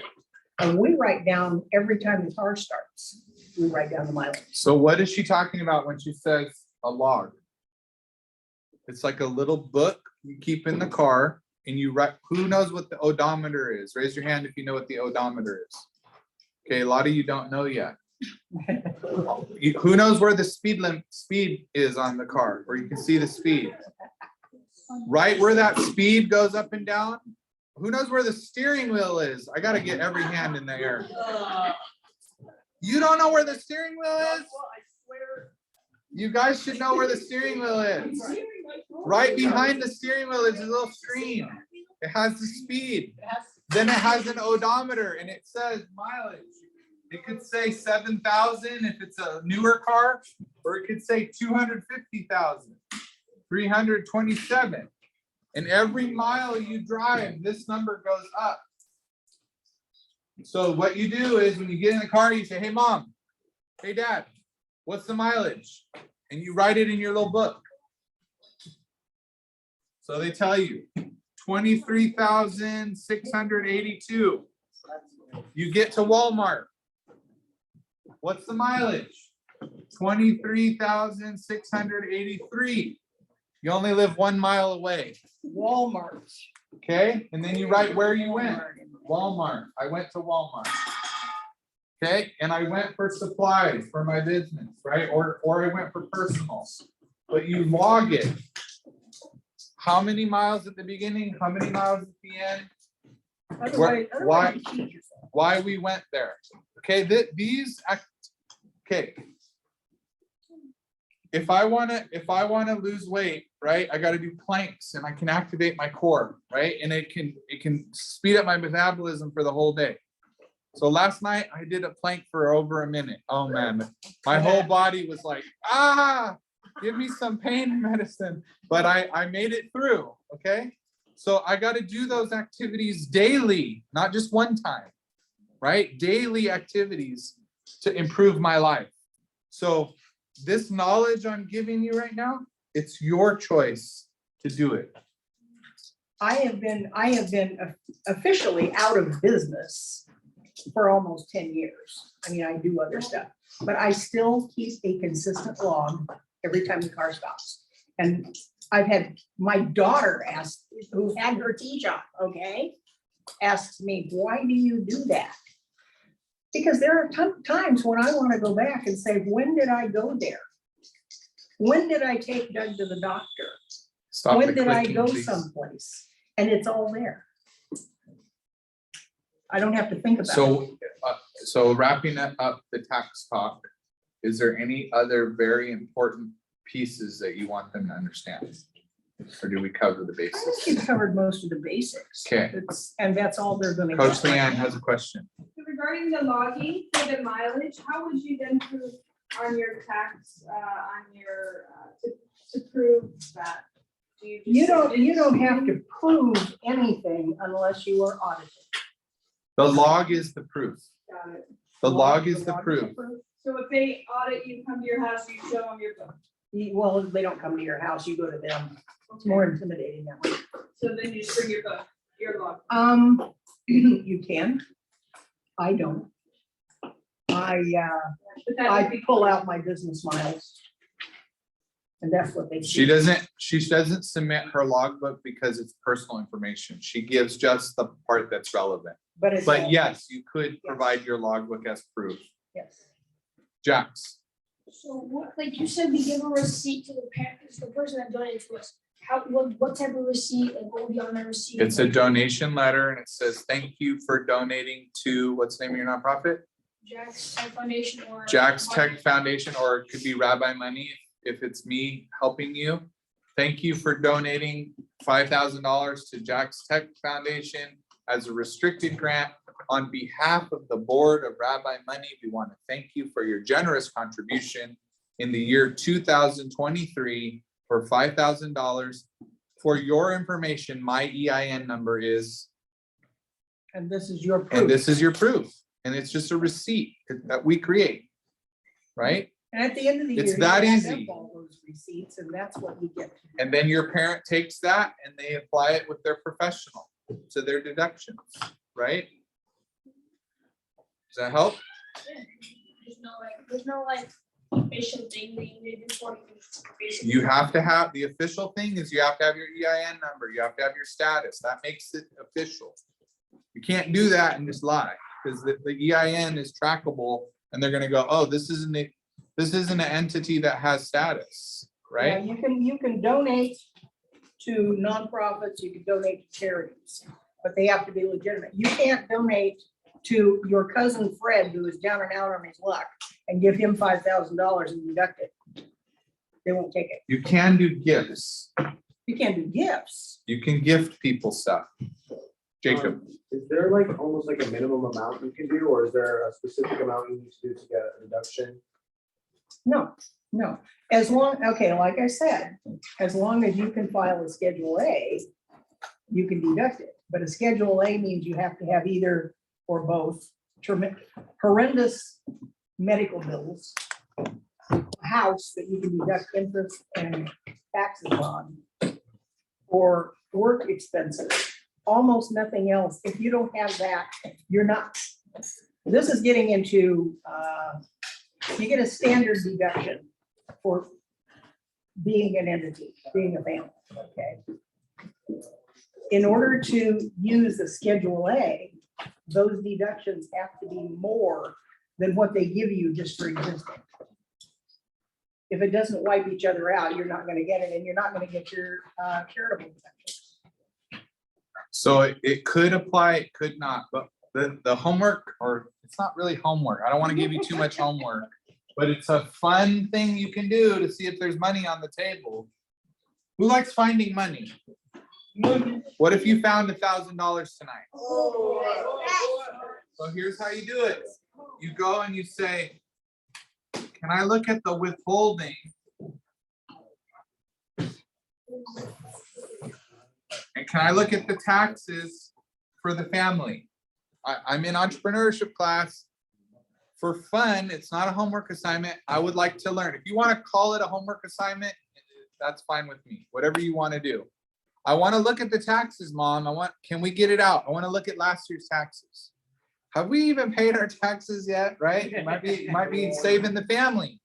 and we write down every time the car starts, we write down the mileage. So what is she talking about when she says a log? It's like a little book you keep in the car and you write, who knows what the odometer is? Raise your hand if you know what the odometer is. Okay, a lot of you don't know yet. Who knows where the speed is on the car, where you can see the speed? Right where that speed goes up and down? Who knows where the steering wheel is? I gotta get every hand in the air. You don't know where the steering wheel is? You guys should know where the steering wheel is. Right behind the steering wheel is a little screen. It has the speed. Then it has an odometer and it says mileage. It could say 7,000 if it's a newer car, or it could say 250,000, 327. And every mile you drive, this number goes up. So what you do is when you get in the car, you say, hey, Mom, hey, Dad, what's the mileage? And you write it in your little book. So they tell you 23,682. You get to Walmart. What's the mileage? 23,683. You only live 1 mile away. Walmart. Okay, and then you write where you went. Walmart. I went to Walmart. Okay, and I went for supplies for my business, right? Or I went for personals. But you log it. How many miles at the beginning? How many miles at the end? Why we went there? Okay, okay. if I wanna lose weight, right, I gotta do planks and I can activate my core, right? And it can speed up my metabolism for the whole day. So last night I did a plank for over a minute. Oh man, my whole body was like, give me some pain medicine. But I made it through, okay? So I gotta do those activities daily, not just one time, right? Daily activities to improve my life. So this knowledge I'm giving you right now, it's your choice to do it. I have been officially out of business for almost 10 years. I mean, I do other stuff, but I still keep a consistent log every time the car stops. And I've had my daughter ask, who had her tea shop, okay, asks me, why do you do that? Because there are times when I want to go back and say, when did I go there? When did I take Doug to the doctor? Stop When the did I clicking, go please. someplace? And it's all there. I don't have to think about it. So wrapping up the tax talk, is there any other very important pieces that you want them to understand? Or do we cover the I think basics? you've covered most of the basics. Okay. And that's all they're gonna Coach get. Leanne has a question. So regarding the logging for the mileage, how would you then prove on your tax, to prove that? Do you just You submit don't have to prove anything unless you are audited. The log is the proof. Got it. The log is the proof. So if they audit you, come to your house, you show them your book. Well, they don't come to your house, you go to them. It's more intimidating that way. So then you just bring your book, your log. You can. I don't. But that I would be pull out my business miles. And that's what they. She see. doesn't submit her logbook because it's personal information. She gives just the part that's relevant. But it's. But all- yes, you could provide your logbook as proof. Yes. Jax, So what, like you said, we give a receipt to the parent, the person that donated to us. How, what type of receipt, like what will be on that receipt? it's a donation letter and it says, thank you for donating to, what's the name of your nonprofit? Jack's Tech Foundation or. Jack's Tech Foundation, or it could be Rabbi money if it's me helping you. Thank you for donating $5,000 to Jack's Tech Foundation as a restricted grant. On behalf of the board of Rabbi Money, we want to thank you for your generous contribution in the year 2023 for $5,000. For your information, my EIN number is, And this is your and proof. this is your proof. And it's just a receipt that we create, right? And at the end of the year. It's you that add up easy. all those receipts, and that's what you get. And then your parent takes that and they apply it with their professional to their deductions, right? Does that help? There's no like official thing that you need before you. You have to have, the official thing is you have to have your EIN number, you have to have your status, that makes it official. You can't do that and just lie, because the EIN is trackable and they're gonna go, oh, this isn't an entity that has status, right? Yeah, you can donate to nonprofits, you can donate to charities, but they have to be legitimate. You can't donate to your cousin Fred, who is down and out on his luck, and give him $5,000 and deduct it. They won't take it. You can do gifts, You can't do gifts. you can gift people stuff. Jacob, Is there like almost like a minimum amount you can do, or is there a specific amount you need to do to get a deduction? No. As long, okay, like I said, as long as you can file a Schedule A, you can deduct it. But a Schedule A means you have to have either or both horrendous medical bills, a house that you can deduct interest and taxes on, or work expenses, almost nothing else. If you don't have that, you're not. This is getting into, you get a standard deduction for being an entity, being a family, okay? In order to use the Schedule A, those deductions have to be more than what they give you just for existing. If it doesn't wipe each other out, you're not gonna get it, and you're not gonna get your charitable deductions. so it could apply, it could not, but the homework, or it's not really homework, I don't want to give you too much homework, but it's a fun thing you can do to see if there's money on the table. Who likes finding money? What if you found $1,000 tonight? So here's how you do it. You go and you say, can I look at the withholding? And can I look at the taxes for the family? I'm in entrepreneurship class. For fun, it's not a homework assignment. I would like to learn. If you want to call it a homework assignment, that's fine with me. Whatever you want to do. I want to look at the taxes, Mom. Can we get it out? I want to look at last year's taxes. Have we even paid our taxes yet? Right? It might be saving the family.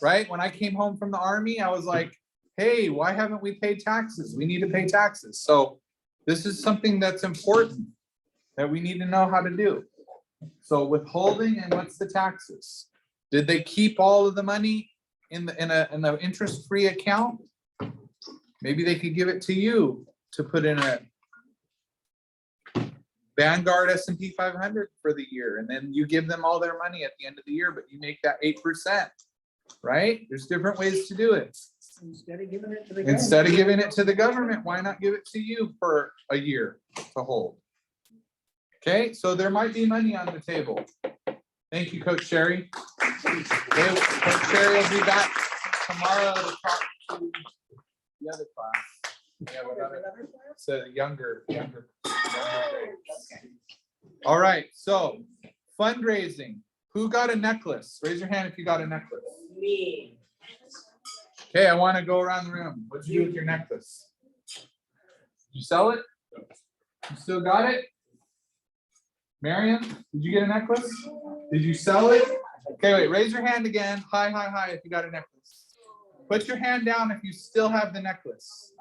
Right? When I came home from the army, I was like, hey, why haven't we paid taxes? We need to pay taxes. So this is something that's important that we need to know how to do. So withholding and what's the taxes? Did they keep all of the money in an interest-free account? Maybe they could give it to you to put in a Vanguard S&P 500 for the year, and then you give them all their money at the end of the year, but you make that 8%, right? There's different ways to do it. Instead of giving it to the government, why not give it to you for a year to hold? Okay, so there might be money on the table. Thank you, Coach Sherry. Okay, Coach Sherry will be back tomorrow to talk to the other class. So younger grades. All right, so fundraising. Who got a necklace? Raise your hand if you got a necklace. Me. Okay, I want to go around the room. What'd you do with your necklace? Did you sell it? You still got it? Mariam, did you get a necklace? Did you sell it? Okay, wait, raise your hand again. Hi, hi, hi, if you got a necklace. Put your hand down if you still have the necklace.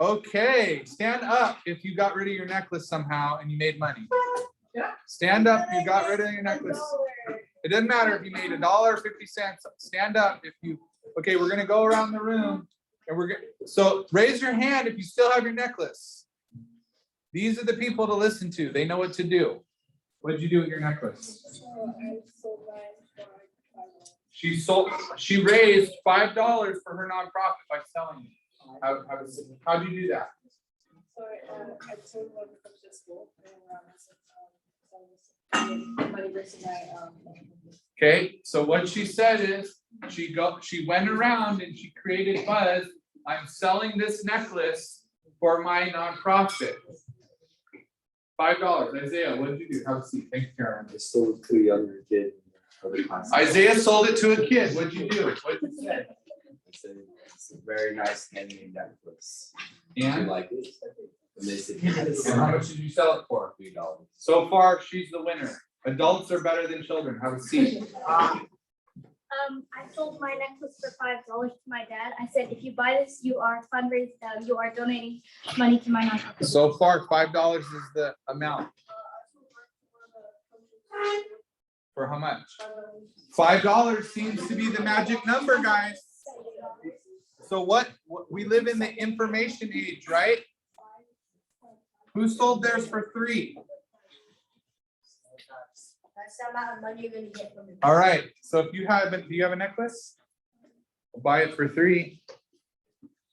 Okay, stand up if you got rid of your necklace somehow and you made money. Stand up if you got rid of your necklace. It doesn't matter if you made $1.50. Stand up if you, okay, we're gonna go around the room and so raise your hand if you still have your necklace. These are the people to listen to. They know what to do. What did you do with your necklace? She raised $5 for her nonprofit by selling it. How'd you do that? So I told one from the school. Okay, so what she said is she went around and she created buzz. I'm selling this necklace for my nonprofit. $5. Isaiah, what did you do? Have a seat. Thank you, Karen. I sold it to a younger kid. Isaiah sold it to a kid. What'd you do? What'd you say? I said, it's a very nice handmade necklace. And Like it. And they said, and how much did you sell it for? $3. So far, she's the winner. Adults are better than children. Have a seat. I sold my necklace for $5 to my dad. I said, if you buy this, you are donating money to my nonprofit. So far, $5 is the amount. For how much? $5 seems to be the magic number, guys. So what we live in the information age, right? Who sold theirs for $3? That's the amount of money you're gonna get from it. All right. So if you have do you have a necklace? I'll buy it for $3.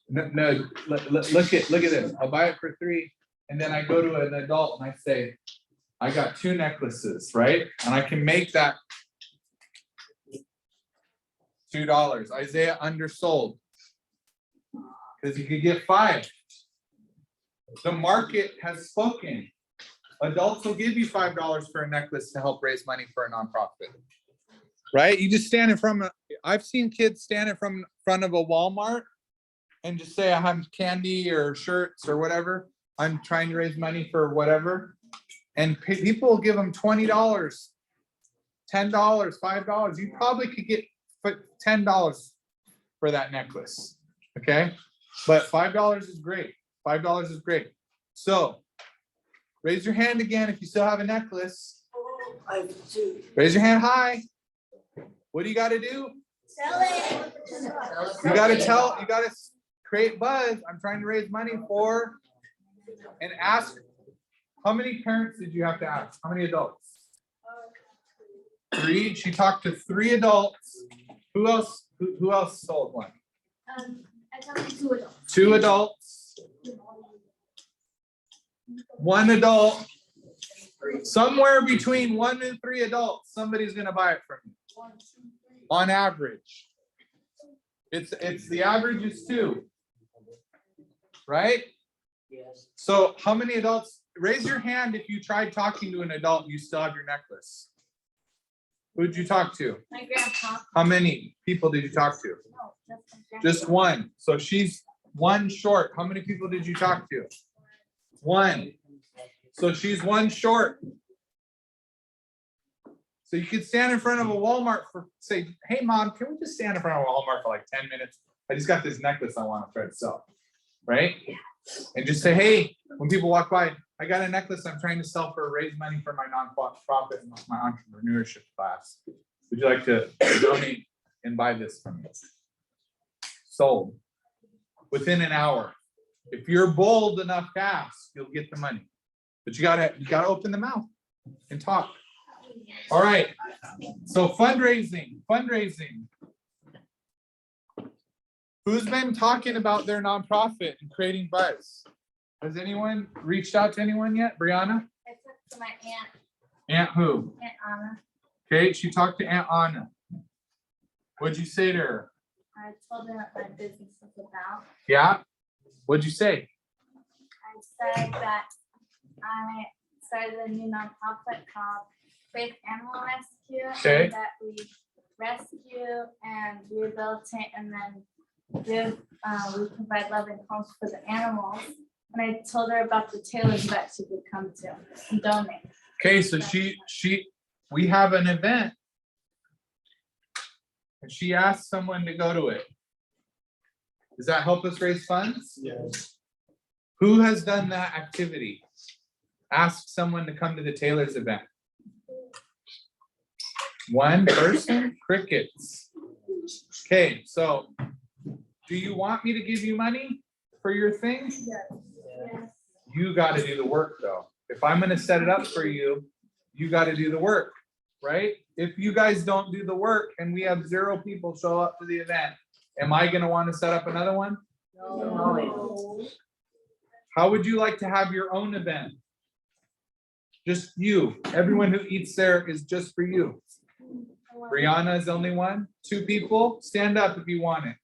No, look at this. I'll buy it for $3. And then I go to an adult and I say, I got 2 necklaces, right? And I can make that $2. Isaiah undersold because he could get 5. The market has spoken. Adults will give you $5 for a necklace to help raise money for a nonprofit, right? You just stand in front of, I've seen kids stand in front of a Walmart and just say, I have candy or shirts or whatever. I'm trying to raise money for whatever. And people will give them $20, $10, $5. You probably could get $10 for that necklace, okay? But $5 is great. $5 is great. So raise your hand again if you still have a necklace. Raise your hand high. What do you got to do? Sell it. You got to create buzz. I'm trying to raise money for, and ask, how many parents did you have to ask? How many adults? 3. She talked to 3 adults. Who else? Who else sold one? I talked to 2 adults. 2 adults. 1 adult. Somewhere between 1 and 3 adults, somebody's gonna buy it from you. On average. It's the average is 2. Right? Yes. So how many adults? Raise your hand if you tried talking to an adult and you still have your necklace. Who'd you talk to? My grandpa. How many people did you talk to? No, just my grandpa. Just 1. So she's 1 short. How many people did you talk to? 1. So she's 1 short. So you could stand in front of a Walmart for say, hey mom, can we just stand in front of a Walmart for like 10 minutes? I just got this necklace I want to try to sell. Right? And just say, hey, when people walk by, I got a necklace I'm trying to sell for raise money for my nonprofit and my entrepreneurship class. Would you like to donate and buy this from me? Sold. Within an hour. If you're bold enough to ask, you'll get the money. But you gotta open the mouth and talk. All right. So fundraising. Who's been talking about their nonprofit and creating buzz? Has anyone reached out to anyone yet? Brianna? I talked to my aunt, Aunt who? Aunt Anna. Okay, she talked to Aunt Anna. What'd you say to her? I told her what my business is about. Yeah? What'd you say? I said that I started a new nonprofit called Faith Animal Rescue. Okay. And that we rescue and rehabilitate and then give, we provide loving homes for the animals. And I told her about the tailors that she could come to and donate. Okay, so we have an event. And she asked someone to go to it. Does that help us raise funds? Yes. Who has done that activity? Ask someone to come to the Taylor's event. 1 person? Crickets. Okay, so do you want me to give you money for your thing? Yes. You got to do the work though. If I'm going to set it up for you, you got to do the work, right? If you guys don't do the work and we have 0 people show up to the event, am I going to want to set up another one? No. How would you like to have your own event? Just you. Everyone who eats there is just for you. Brianna is the only one. 2 people, stand up if you want it.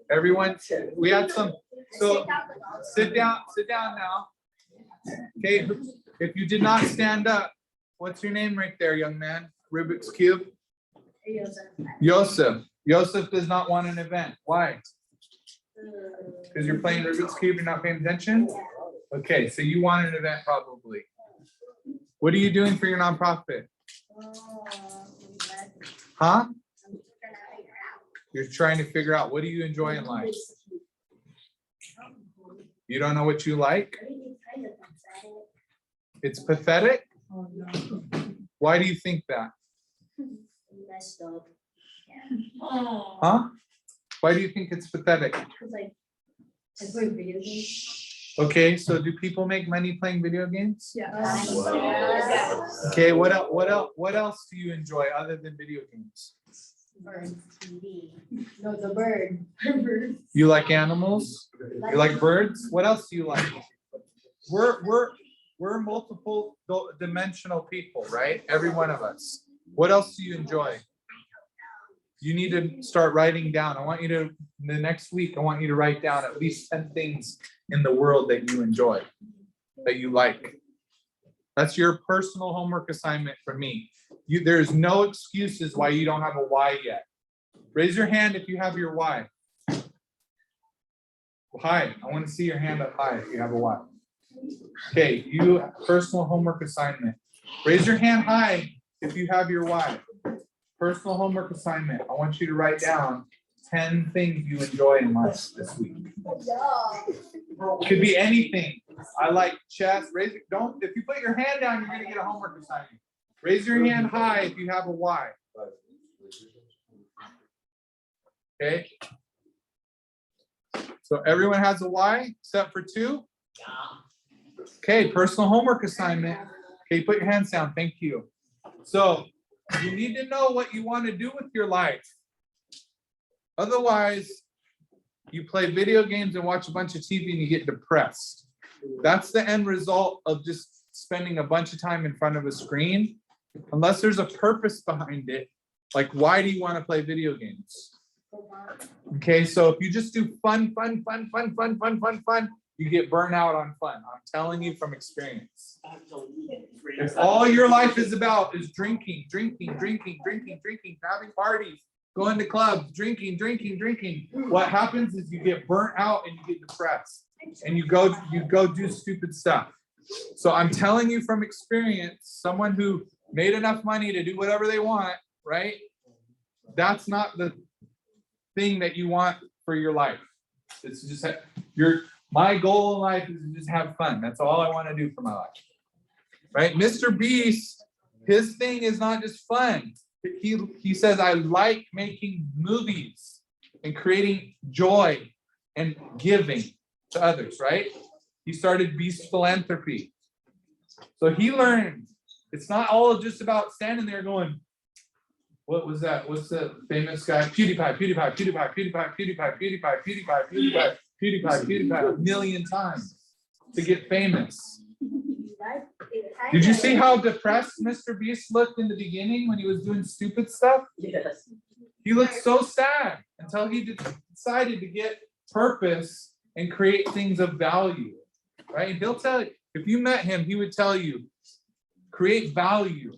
Everyone, we had some, so sit down now. Okay, if you did not stand up, what's your name right there, young man? Rubik's Cube? Yosef. Yosef does not want an event. Why? Because you're playing Rubik's Cube, you're not paying attention? Okay, so you want an event probably. What are you doing for your nonprofit? Huh? You're trying to figure out, what do you enjoy in life? You don't know what you like? It's pathetic? Why do you think that? Messed up. Huh? Why do you think it's pathetic? I play video games. Okay, so do people make money playing video games? Yeah. Okay, what else do you enjoy other than video games? Birds, TV. No, the bird. You like animals? You like birds? What else do you like? We're multiple dimensional people, right? Every one of us. What else do you enjoy? You need to start writing down. I want you to, the next week, I want you to write down at least 10 things in the world that you enjoy, that you like. That's your personal homework assignment for me. There's no excuses why you don't have a why yet. Raise your hand if you have your why. High. I want to see your hand up high if you have a why. Okay, you personal homework assignment. Raise your hand high if you have your why. Personal homework assignment. I want you to write down 10 things you enjoy in life this week. Could be anything. I like chess. Raise it. Don't. If you put your hand down, you're gonna get a homework assignment. Raise your hand high if you have a why. Okay. So everyone has a why except for 2. Okay, personal homework assignment. Okay, put your hands down. Thank you. So you need to know what you want to do with your life. Otherwise, you play video games and watch a bunch of TV and you get depressed. That's the end result of just spending a bunch of time in front of a screen. Unless there's a purpose behind it, like why do you want to play video games? Okay, so if you just do fun, you get burnt out on fun. I'm telling you from experience. If all your life is about is drinking, having parties, going to clubs, drinking, what happens is you get burnt out and you get depressed and you go do stupid stuff. So I'm telling you from experience, someone who made enough money to do whatever they want, right? That's not the thing that you want for your life. It's just my goal in life is to just have fun. That's all I want to do for my life. Right? Mr. Beast, his thing is not just fun. He says, I like making movies and creating joy and giving to others, right? He started Beast Philanthropy. So he learned it's not all just about standing there going, what was that? What's the famous guy? PewDiePie a million times to get famous. Did you see how depressed Mr. Beast looked in the beginning when he was doing stupid stuff? Yes. He looked so sad until he decided to get purpose and create things of value, right? And he'll tell you, if you met him, he would tell you, create value,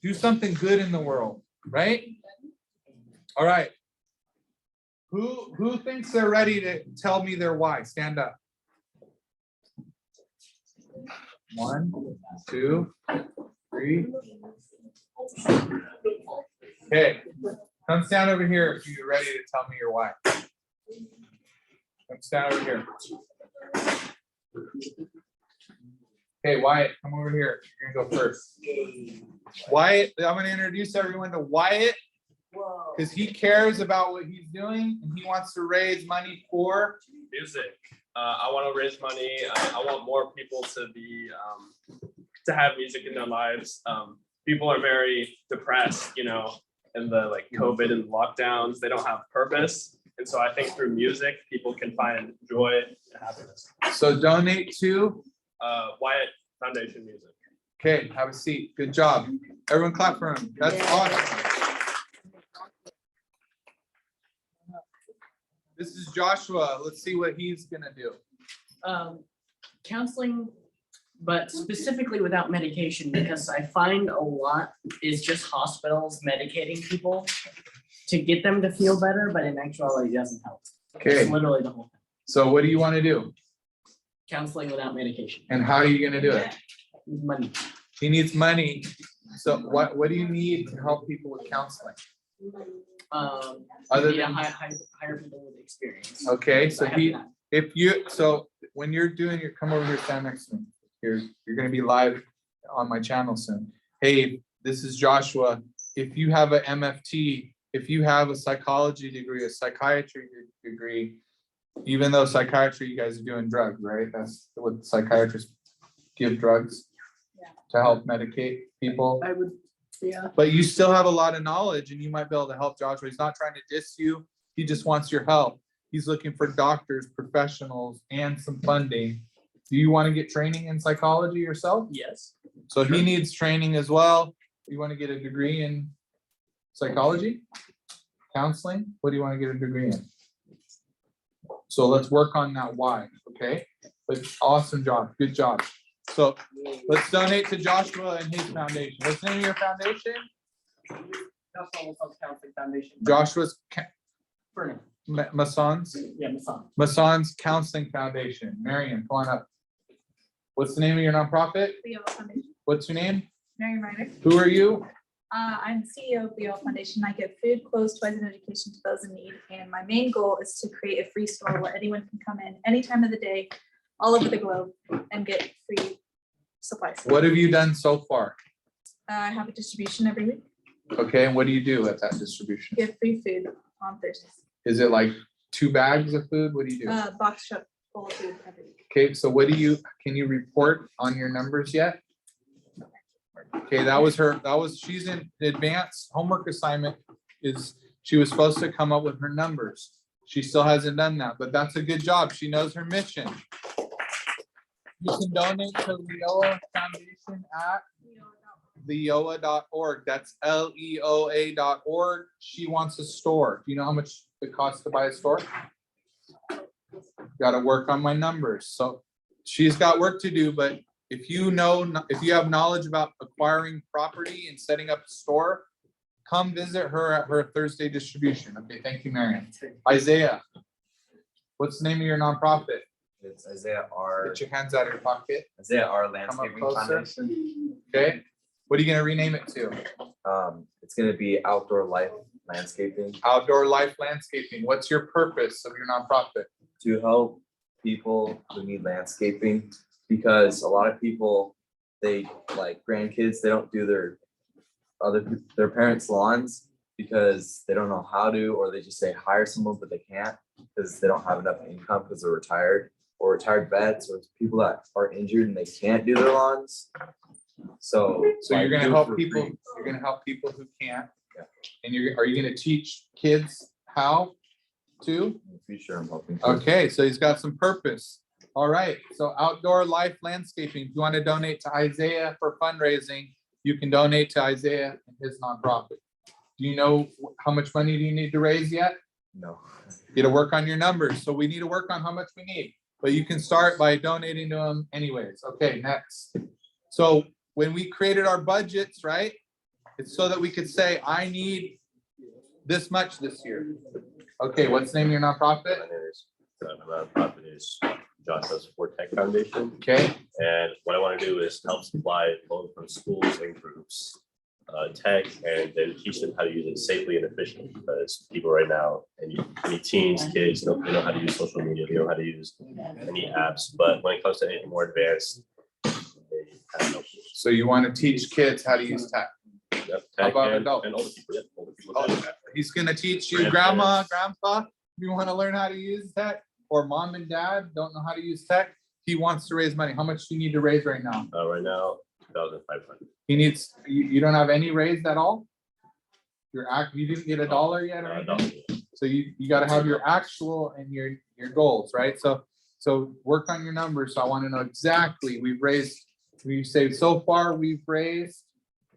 do something good in the world, right? All right. Who thinks they're ready to tell me their why? Stand up. 1, 2, 3. Okay. Come stand over here if you're ready to tell me your why. Come stand over here. Okay, Wyatt, come over here. You're gonna go first. Wyatt, I'm gonna introduce everyone to Wyatt because he cares about what he's doing and he wants to raise money for music. I want to raise money. I want more people to be to have music in their lives. People are very depressed, you know, in the like COVID and lockdowns. They don't have purpose, and so I think through music, people can find joy and happiness. So donate to Wyatt Foundation Music. Okay, have a seat. Good job. Everyone clap for him. That's awesome. This is Joshua. Let's see what he's gonna do. Counseling, but specifically without medication, because I find a lot is just hospitals medicating people to get them to feel better, but in actuality it doesn't help. Okay, It's literally the whole thing. so what do you want to do? Counseling without medication. And how are you gonna do it? Money. He needs money. So what do you need to help people with counseling? Other Need to than- hire people with experience. Okay, so I have that. so when you're doing your, come over here, stand next to me. You're gonna be live on my channel soon. Hey, this is Joshua. If you have a MFT, if you have a psychology degree, a psychiatry degree, even though psychiatry, you guys are doing drugs, right? That's what psychiatrists give drugs to help medicate people. I would, yeah. But you still have a lot of knowledge and you might be able to help Joshua. He's not trying to diss you. He just wants your help. He's looking for doctors, professionals, and some funding. Do you want to get training in psychology yourself? Yes. So he needs training as well. You want to get a degree in psychology? Counseling? What do you want to get a degree in? So let's work on that why, okay? But awesome job, good job. So let's donate to Joshua and his foundation. What's the name of your foundation? Counseling Foundation. Joshua's For Mason's yeah, Masan. Mason's Counseling Foundation. Marion, come on up. What's the name of your nonprofit? Leo Foundation. What's your name? Mary Ryder. Who are you? I'm CEO of Leo Foundation. I give food, clothes, toys, and education to those in need. And my main goal is to create a free store where anyone can come in any time of the day, all over the globe, and get free supplies. What have you done so far? I have a distribution every week. Okay, and what do you do at that distribution? Give free food on Thursdays. Is it like 2 bags of food? What do you do? Box shop bulletin every week. Okay, so can you report on your numbers yet? Okay, she's in advanced homework assignment she was supposed to come up with her numbers. She still hasn't done that, but that's a good job. She knows her mission. You can donate to Leoa Foundation at leoa.org. That's leoa.org. She wants a store. Do you know how much it costs to buy a store? Got to work on my numbers. So she's got work to do, but if you have knowledge about acquiring property and setting up a store, come visit her at her Thursday distribution. Okay, thank you, Marion. Isaiah, what's the name of your nonprofit? It's Isaiah R. Get your hands out of your pocket. Isaiah R. Come up Landscaping closer. Foundation. Okay, what are you gonna rename it to? It's gonna be Outdoor Life Landscaping, Outdoor Life Landscaping. What's your purpose of your nonprofit? to help people who need landscaping, because a lot of people, they like grandkids, they don't do their parents' lawns because they don't know how to, or they just say hire someone, but they can't because they don't have enough income because they're retired, or retired vets, or people that are injured and they can't do their lawns. So You're gonna do it help for people, free. you're gonna help people who can't. Yeah. And are you gonna teach kids how to? In the future, I'm hoping. to. Okay, so he's got some purpose. All right, so Outdoor Life Landscaping. If you want to donate to Isaiah for fundraising, you can donate to Isaiah and his nonprofit. Do you know how much money do you need to raise yet? No. You got to work on your numbers. So we need to work on how much we need, but you can start by donating to them anyways. Okay, next. So when we created our budgets, right? It's so that we could say, I need this much this year. Okay, what's the name of your nonprofit? My nonprofit is Joshua Support Tech Foundation. Okay, And what I want to do is help supply loans from schools and groups, tech, and then teach them how to use it safely and efficiently. Because people right now, any teens, kids, they know how to use social media, they know how to use any apps. But when it comes to anything more advanced, they have no. so you want to teach kids how to use tech. Yep, How tech about and adults? older people. Yep, older people. Oh, too. he's gonna teach you, grandma, grandpa, you want to learn how to use tech, or mom and dad don't know how to use tech. He wants to raise money. How much do you need to raise right now? Right now, 2,500. He needs, you don't have any raised at all? You didn't get $1 yet or No. anything? So you gotta have your actual and your goals, right? So work on your numbers. So I want to know exactly, we say so far we've raised,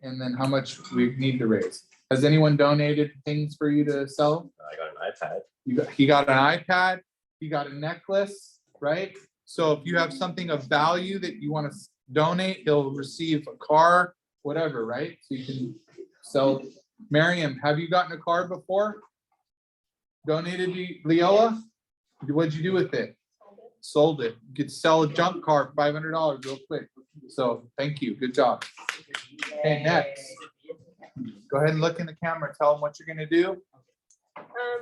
and then how much we need to raise. Has anyone donated things for you to sell? I got an iPad. He got an iPad, he got a necklace, right? So if you have something of value that you want to donate, he'll receive a car, whatever, right? So you can sell. Miriam, have you gotten a car before? Donated to Leoa? What'd you do with it? Sold it. You could sell a junk car for $500 real quick. So thank you, good job. Okay, next. Go ahead and look in the camera, tell them what you're gonna do.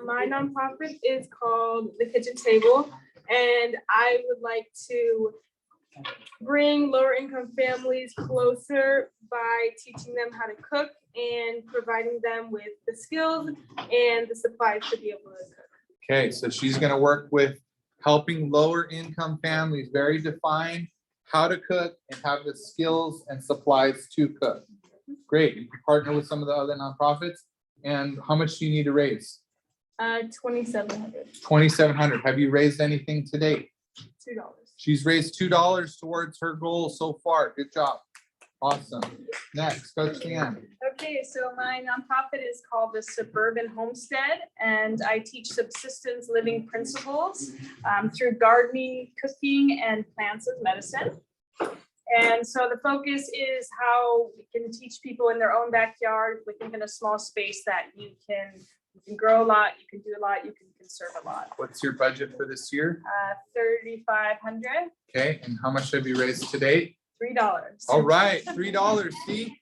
My nonprofit is called The Kitchen Table, and I would like to bring lower income families closer by teaching them how to cook and providing them with the skills and the supplies to be able to cook. Okay, so she's gonna work with helping lower income families, very defined, how to cook and have the skills and supplies to cook. Great, you can partner with some of the other nonprofits. And how much do you need to raise? $2,700. 2,700. Have you raised anything to date? $2. She's raised $2 towards her goal so far. Good job. Awesome. Next, Coach Leanne. Okay, so my nonprofit is called the Suburban Homestead, and I teach subsistence living principles through gardening, cooking, and plants as medicine. And so the focus is how we can teach people in their own backyard within a small space that you can grow a lot, you can do a lot, you can conserve a lot. What's your budget for this year? $3,500, Okay, and how much have you raised to date? $3. All right, $3. See,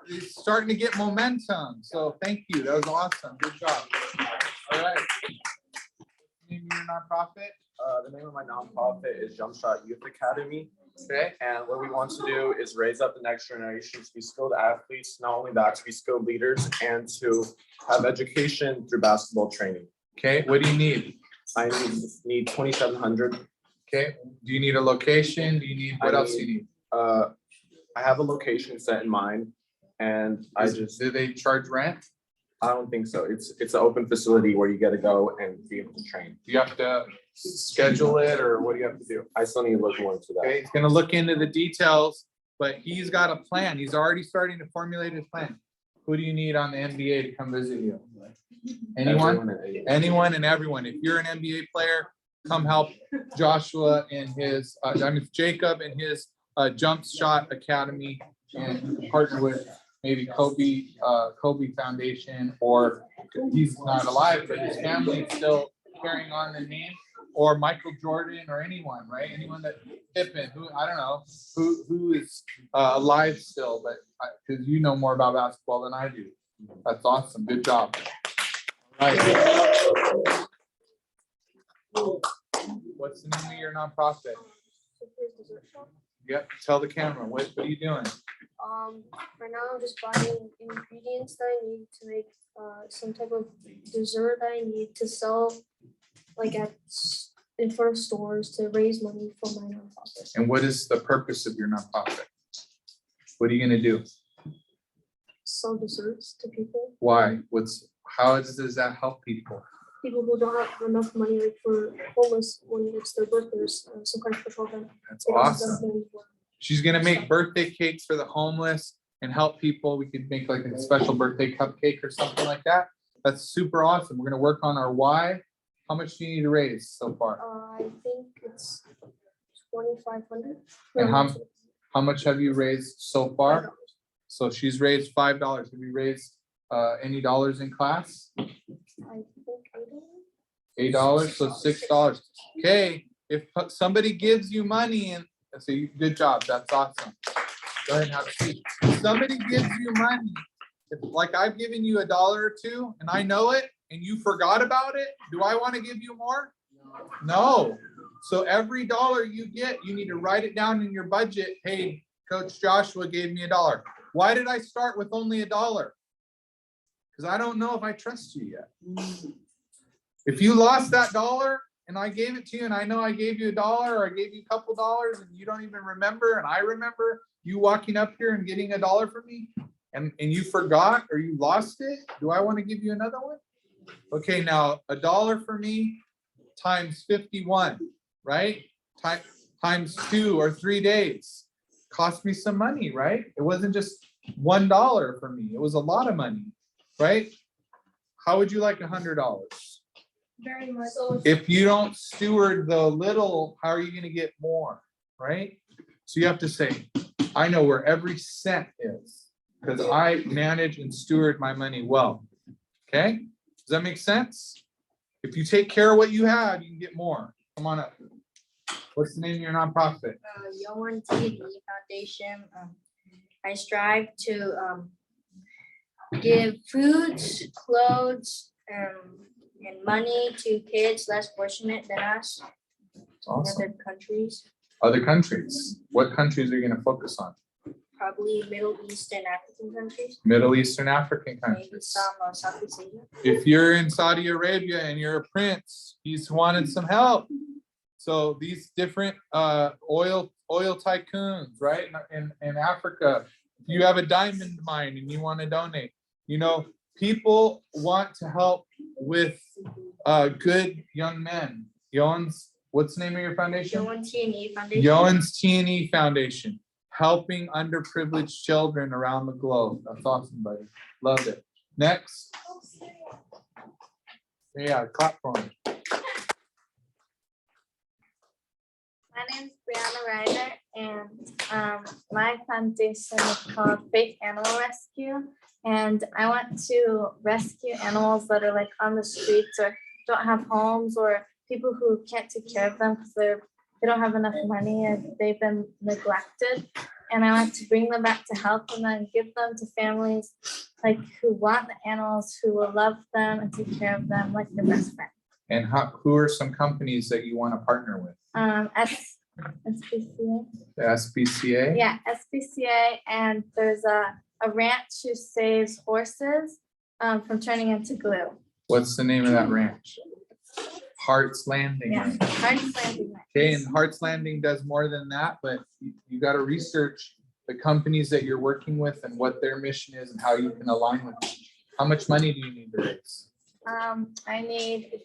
it's starting to get momentum. So thank you. That was awesome. Good job. All right. Name of your nonprofit? The name of my nonprofit is Jumpshot Youth Academy. Okay. And what we want to do is raise up the next generation to be skilled athletes, not only that, to be skilled leaders and to have education through basketball training. Okay, what do you need? I need $2,700. Okay, do you need a location? Do you need, what else do you need? I have a location set in mind and I just, Do they charge rent? I don't think so. It's an open facility where you gotta go and be able to train. Do you have to schedule it or what do you have to do? I still need to look more into that. Okay, he's gonna look into the details, but he's got a plan. He's already starting to formulate his plan. Who do you need on the NBA to come visit you? Anyone? Anyone and everyone. If you're an NBA player, come help Joshua in his, Jacob in his Jump Shot Academy and partner with maybe Kobe Foundation, or he's not alive, but his family is still carrying on the name, or Michael Jordan or anyone, right? Anyone that Pippen, who, I don't know, who is alive still, but because you know more about basketball than I do. That's awesome. Good job. All right. What's the name of your nonprofit? Yep, tell the camera, what are you doing? Right now I'm just buying ingredients that I need to make some type of dessert that I need to sell, like in front of stores to raise money for my nonprofit. And what is the purpose of your nonprofit? What are you gonna do? Sell desserts to people. Why? How does that help people? People who don't have enough money, like for homeless when it's their birthday or some kind of special event. That's They don't have awesome. enough money for it. She's gonna make birthday cakes for the homeless and help people. We could make like a special birthday cupcake or something like that. That's super awesome. We're gonna work on our why. How much do you need to raise so far? I think it's 2,500. And how much have you raised so far? So she's raised $5. Have you raised any dollars in class? I think $8, so $6. Okay, if somebody gives you money and so good job, that's awesome. Go ahead and have a seat. If somebody gives you money, like I've given you $1 or $2 and I know it and you forgot about it, do I want to give you more? No. So every dollar you get, you need to write it down in your budget. Hey, Coach Joshua gave me $1. Why did I start with only $1? Because I don't know if I trust you yet. If you lost that $1 and I gave it to you and I know I gave you $1 or I gave you a couple dollars and you don't even remember and I remember you walking up here and getting $1 from me and you forgot or you lost it, do I want to give you another one? Okay, now $1 for me times 51, right? Times 2 or 3 days. Cost me some money, right? It wasn't just $1 for me. It was a lot of money, right? How would you like $100? very much. If you don't steward the little, how are you gonna get more, right? So you have to say, I know where every cent is, because I manage and steward my money well. Okay, does that make sense? If you take care of what you have, you can get more. Come on up. What's the name of your nonprofit? Yoan TV Foundation. I strive to give foods, clothes, and money to kids less fortunate than us in Awesome. other countries, Other countries. What countries are you gonna focus on? probably Middle East and African countries, Middle Eastern African maybe countries. some Southeast Asia. If you're in Saudi Arabia and you're a prince, he's wanted some help. So these different oil tycoons, right? In Africa, if you have a diamond mine and you want to donate, you know, people want to help with good young men. Yoan's, what's the name of your foundation? Yoan T&E Foundation. Yoan's T&E Foundation, helping underprivileged children around the globe. That's awesome, buddy. Love it. Next. Yeah, clap for him. My name is Brianna Ryder, and my foundation is called Faith Animal Rescue. And I want to rescue animals that are like on the streets or don't have homes, or people who can't take care of them because they don't have enough money and they've been neglected. And I want to bring them back to health and then give them to families like who want the animals, who will love them and take care of them like their best friend. And who are some companies that you want to partner with? SPCA. The SPCA? Yeah, SPCA, and there's a ranch who saves horses from turning into glue. What's the name of that ranch? Hearts Landing. Yeah, Hearts Landing. Okay, and Hearts Landing does more than that, but you got to research the companies that you're working with and what their mission is and how you can align with them. How much money do you need to raise? I need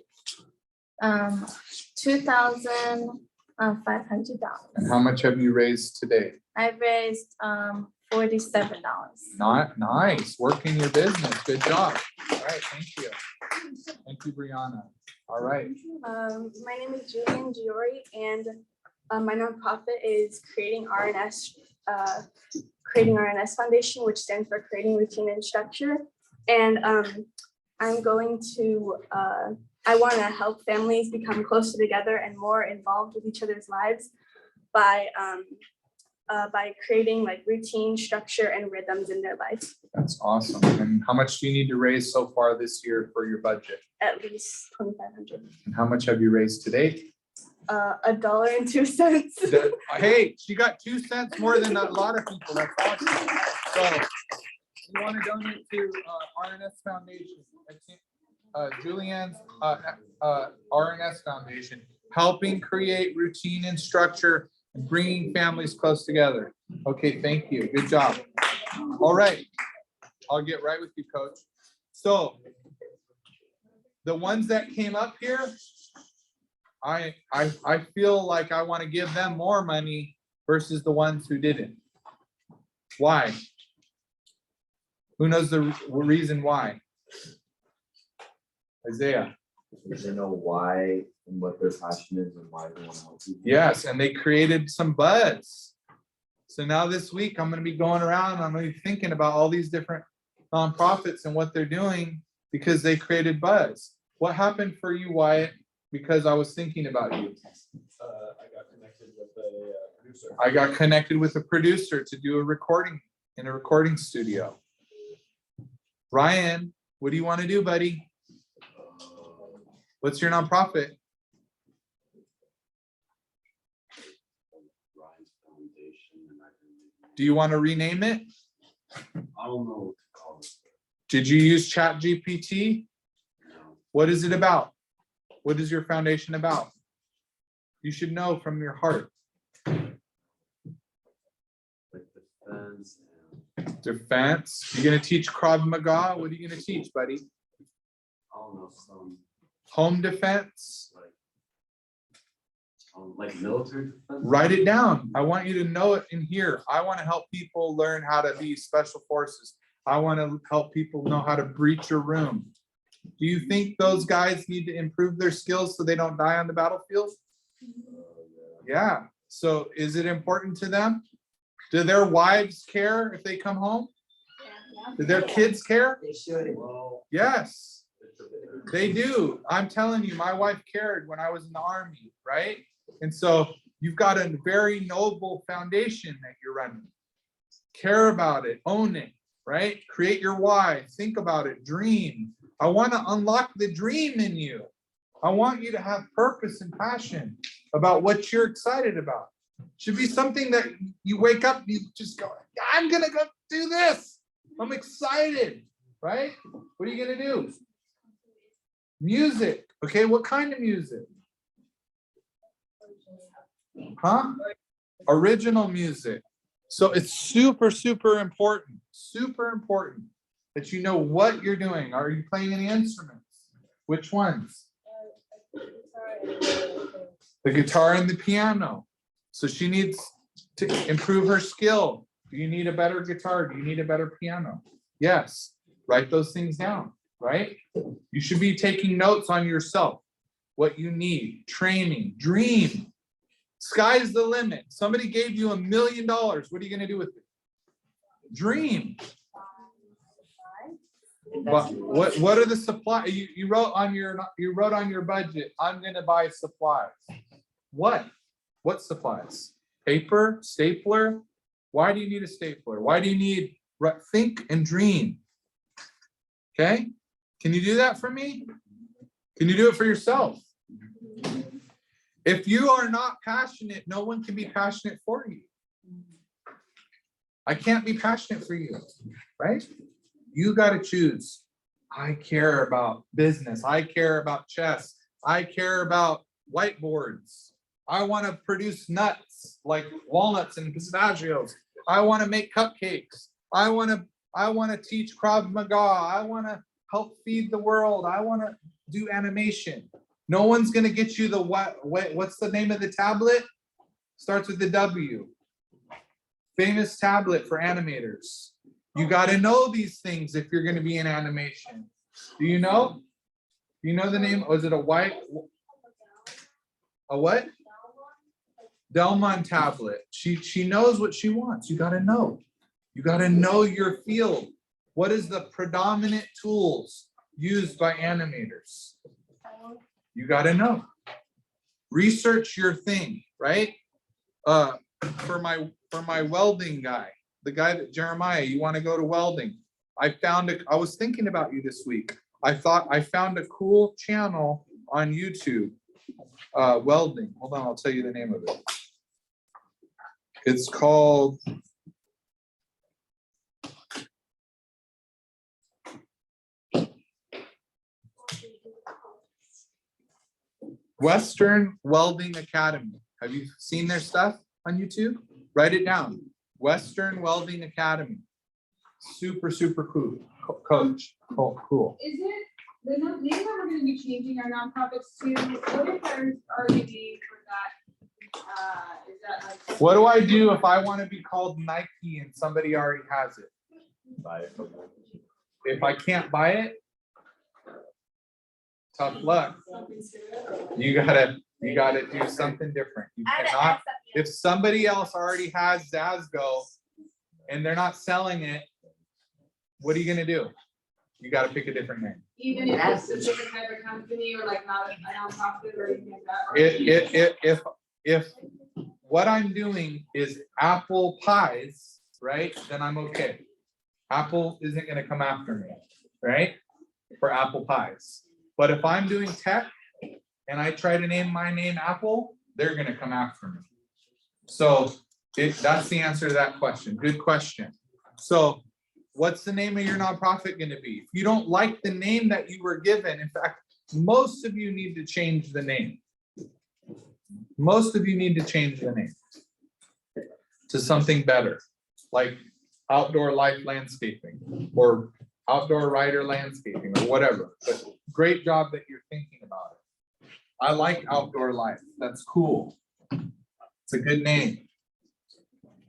$2,500. And how much have you raised today? I raised $47. Not nice, working your business. Good job. All right, thank you. Thank you, Brianna. All right. My name is Julian Giori, and my nonprofit is Creating RNS Foundation, which stands for Creating Routine and Structure. And I'm going to, I want to help families become closer together and more involved with each other's lives by creating like routine, structure, and rhythms in their life. That's awesome. And how much do you need to raise so far this year for your budget? At least $2,500. And how much have you raised to date? $1.02. Hey, she got 2 cents more than a lot of people. That's awesome. So you want to donate to RNS Foundation, Julianne's RNS Foundation, helping create routine and structure and bringing families close together. Okay, thank you. Good job. All right. I'll get right with you, Coach. So the ones that came up here, I feel like I want to give them more money versus the ones who didn't. Why? Who knows the reason why? Isaiah. They know why and what their passion is and why they want to help people. Yes, and they created some buzz. So now this week I'm going to be going around. I'm going to be thinking about all these different nonprofits and what they're doing because they created buzz. What happened for you, Wyatt? Because I was thinking about you. I got connected with a producer. I got connected with a producer to do a recording in a recording studio. Ryan, what do you want to do, buddy? What's your nonprofit? Do you want to rename it? I don't know what to call it. Did you use ChatGPT? No. What is it about? What is your foundation about? You should know from your heart. Like defense. Defense. You're going to teach Krav Maga? What are you going to teach, buddy? I don't know, some Home defense? like military defense. Write it down. I want you to know it in here. I want to help people learn how to be special forces. I want to help people know how to breach a room. Do you think those guys need to improve their skills so they don't die on the battlefield? Yeah. So is it important to them? Do their wives care if they come home? Do their kids care? They should. Well, Yes, they do. I'm telling you, my wife cared when I was in the Army, right? And so you've got a very noble foundation that you're running. Care about it, own it, right? Create your why, think about it, dream. I want to unlock the dream in you. I want you to have purpose and passion about what you're excited about. Should be something that you wake up, you just go, I'm gonna go do this. I'm excited, right? What are you gonna do? Music. Okay, what kind of music? Huh? Original music. So it's super, super important that you know what you're doing. Are you playing any instruments? Which ones? The guitar and the piano. So she needs to improve her skill. Do you need a better guitar? Do you need a better piano? Yes. Write those things down, right? You should be taking notes on yourself, what you need, training, dream. Sky's the limit. Somebody gave you $1 million. What are you going to do with it? Dream. But what are the supplies? You wrote on your budget, I'm going to buy supplies. What supplies? Paper, stapler? Why do you need a stapler? Why do you need think and dream? Okay? Can you do that for me? Can you do it for yourself? If you are not passionate, no one can be passionate for you. I can't be passionate for you, right? You got to choose. I care about business. I care about chess. I care about whiteboards. I want to produce nuts like walnuts and pistachios. I want to make cupcakes. I want to teach Krav Maga. I want to help feed the world. I want to do animation. No one's going to get you the what's the name of the tablet? Starts with the W. Famous tablet for animators. You got to know these things if you're going to be in animation. Do you know? Do you know the name? Was it a what? Delmon tablet. She knows what she wants. You got to know. You got to know your field. What is the predominant tools used by animators? You got to know. Research your thing, right? For my welding guy, the guy that Jeremiah, you want to go to welding. I was thinking about you this week. I found a cool channel on YouTube, welding. Hold on, I'll tell you the name of it. It's called Western Welding Academy. Have you seen their stuff on YouTube? Write it down. Western Welding Academy. Super, super cool. Coach. Cool. Is it, the name that we're gonna be changing our nonprofits to, what if there's already name for that? Is that like? What do I do if I want to be called Nike and somebody already has it? Buy it from them. If I can't buy it, tough luck. You gotta do something different. You cannot, if somebody else already has Zazgo and they're not selling it, what are you gonna do? You gotta pick a different name. Even if it's a different type of company or like not a nonprofit or anything like that? If what I'm doing is apple pies, right, then I'm okay. Apple isn't gonna come after me, right, for apple pies. But if I'm doing tech and I try to name my name Apple, they're gonna come after me. So that's the answer to that question. Good question. So what's the name of your nonprofit gonna be? If you don't like the name that you were given, in fact, most of you need to change the name. Most of you need to change the name to something better, like Outdoor Life Landscaping or Outdoor Rider Landscaping or whatever. But great job that you're thinking about it. I like Outdoor Life. That's cool. It's a good name.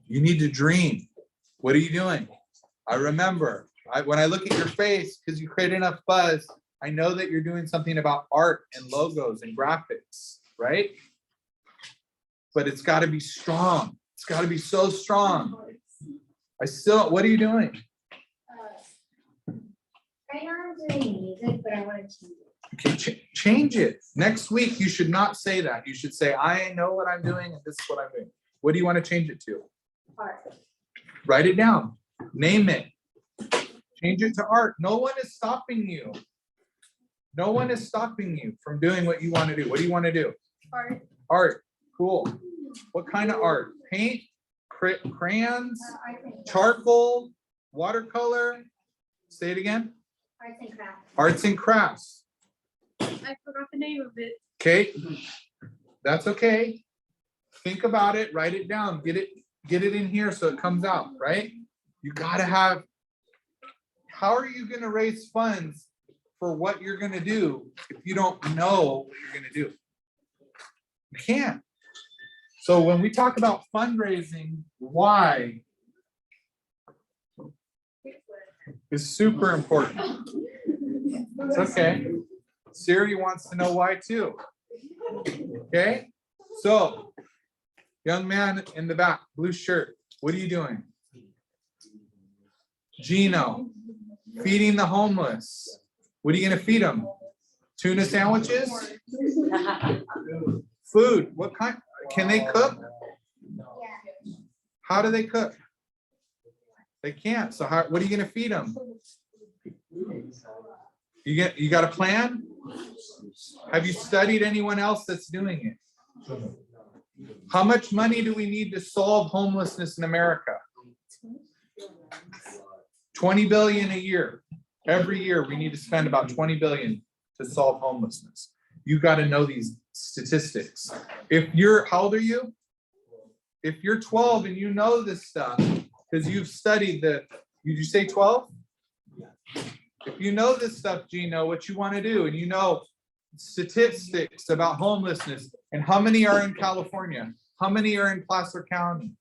You need to dream. What are you doing? I remember when I look at your face, because you create enough buzz, I know that you're doing something about art and logos and graphics, right? But it's got to be strong. It's got to be so strong. What are you doing? Right now I'm doing music, but I want to change it. Okay, change it. Next week, you should not say that. You should say, I know what I'm doing and this is what I'm doing. What do you want to change it to? Art. Write it down. Name it. Change it to art. No one is stopping you. No one is stopping you from doing what you want to do. What do you want to do? Art. Art. Cool. What kind of art? Paint? Crayons? Charcoal? Watercolor? Say it again. Arts and crafts. Arts and crafts. I forgot the name of it. Okay. That's okay. Think about it. Write it down. Get it in here so it comes out, right? You gotta have. How are you gonna raise funds for what you're gonna do if you don't know what you're gonna do? You can't. So when we talk about fundraising, why is super important. It's okay. Siri wants to know why too. Okay, so young man in the back, blue shirt, what are you doing? Gino, feeding the homeless. What are you gonna feed them? Tuna sandwiches? Food, what kind? Can they cook? How do they cook? They can't, so what are you gonna feed them? You got a plan? Have you studied anyone else that's doing it? How much money do we need to solve homelessness in America? 20 billion a year. Every year we need to spend about 20 billion to solve homelessness. You got to know these statistics. How old are you? If you're 12 and you know this stuff, because you've studied did you say 12? If you know this stuff, Gino, what you want to do, and you know statistics about homelessness, and how many are in California, how many are in Placer County,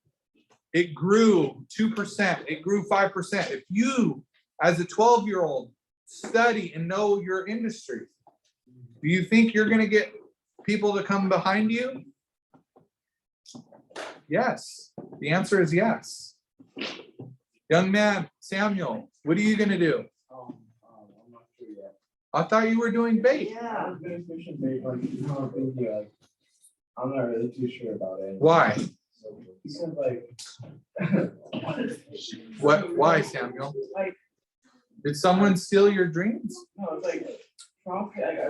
it grew 2%, it grew 5%. If you, as a 12-year-old, study and know your industry, do you think you're going to get people to come behind you? Yes. The answer is yes. Young man, Samuel, what are you going to do? I'm not sure yet. I thought you were doing bait. Yeah, I'm doing fishing bait, but I'm thinking like, I'm not really too sure about it. Why? Because like. Why, Samuel? Like, Did someone steal your dreams? no, it's like, I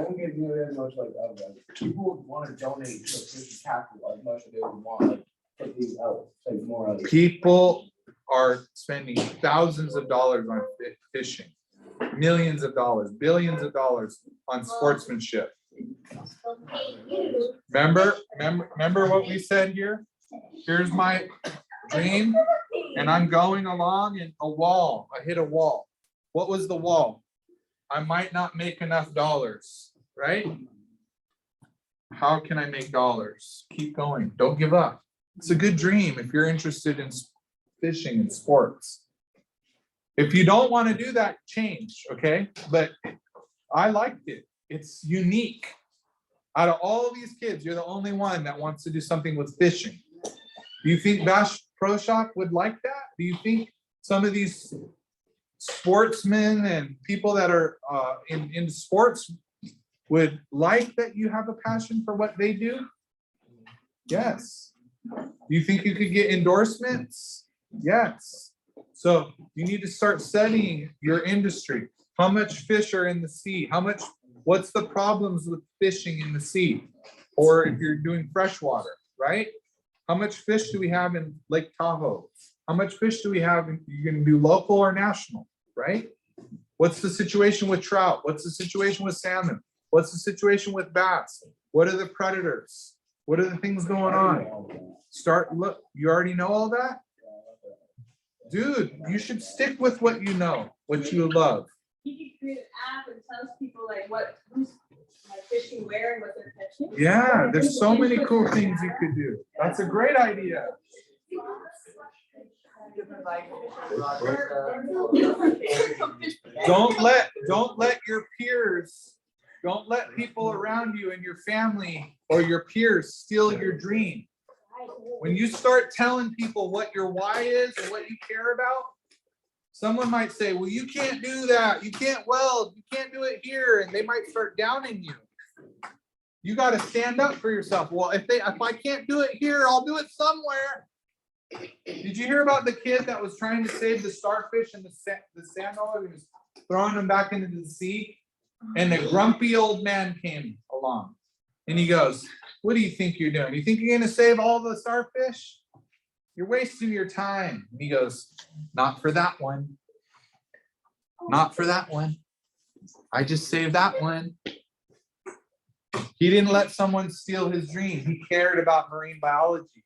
won't get nearly as much like of them. People would want to donate to a fishing capital as much as they would want, like, put these out, like more like. People are spending thousands of dollars on fishing, millions of dollars, billions of dollars on sportsmanship. Remember what we said here? Here's my dream, and I'm going along and I hit a wall. What was the wall? I might not make enough dollars, right? How can I make dollars? Keep going. Don't give up. It's a good dream if you're interested in fishing and sports. If you don't want to do that, change, okay? But I liked it. It's unique. Out of all these kids, you're the only one that wants to do something with fishing. Do you think Bash Pro Shop would like that? Do you think some of these sportsmen and people that are in sports would like that you have a passion for what they do? Yes. Do you think you could get endorsements? Yes. So you need to start studying your industry. How much fish are in the sea? What's the problems with fishing in the sea? Or if you're doing freshwater, right? How much fish do we have in Lake Tahoe? How much fish do we have? You're going to do local or national, right? What's the situation with trout? What's the situation with salmon? What's the situation with bass? What are the predators? What are the things going on? Look, you already know all that? Dude, you should stick with what you know, what you love. You can create an app and tells people like who's fishing where and what they're catching. Yeah, there's so many cool things you could do. That's a great idea. Don't let your peers, don't let people around you and your family or your peers steal your dream. When you start telling people what your why is and what you care about, someone might say, well, you can't do that. You can't weld. You can't do it here. And they might start downing you. You got to stand up for yourself. Well, if I can't do it here, I'll do it somewhere. Did you hear about the kid that was trying to save the starfish and the sand dollar? He was throwing them back into the sea. And a grumpy old man came along. And he goes, what do you think you're doing? You think you're going to save all the starfish? You're wasting your time. And he goes, not for that one. Not for that one. I just saved that one. He didn't let someone steal his dream. He cared about marine biology,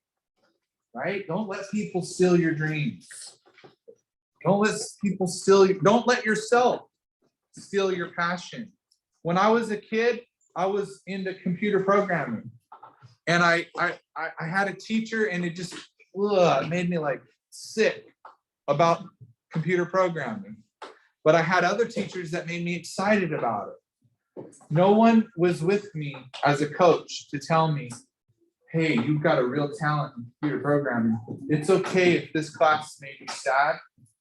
right? Don't let people steal your dreams. Don't let yourself steal your passion. When I was a kid, I was into computer programming, and I had a teacher, and it just it made me like sick about computer programming. But I had other teachers that made me excited about it. No one was with me as a coach to tell me, hey, you've got a real talent in computer programming. It's okay if this class made you sad.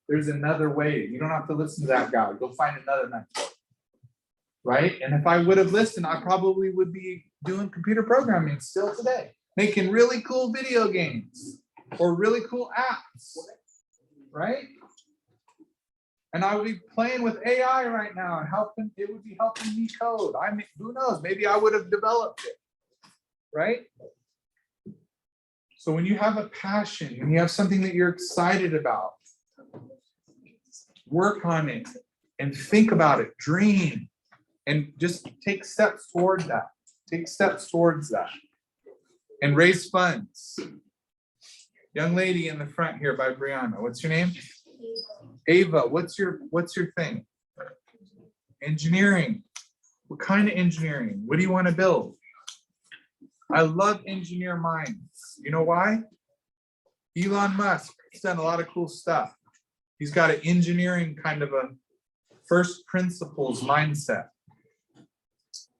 There's another way. You don't have to listen to that guy. Go find another mentor. Right? And if I would have listened, I probably would be doing computer programming still today, making really cool video games or really cool apps, right? And I would be playing with AI right now and it would be helping me code. Who knows, maybe I would have developed it, right? So when you have a passion, when you have something that you're excited about, work on it and think about it, dream. And just take steps toward that. Take steps towards that. And raise funds. Young lady in the front here by Brianna, what's your name? Ava, what's your thing? Engineering. What kind of engineering? What do you want to build? I love engineer minds. You know why? Elon Musk, he's done a lot of cool stuff. He's got an engineering kind of a first principles mindset.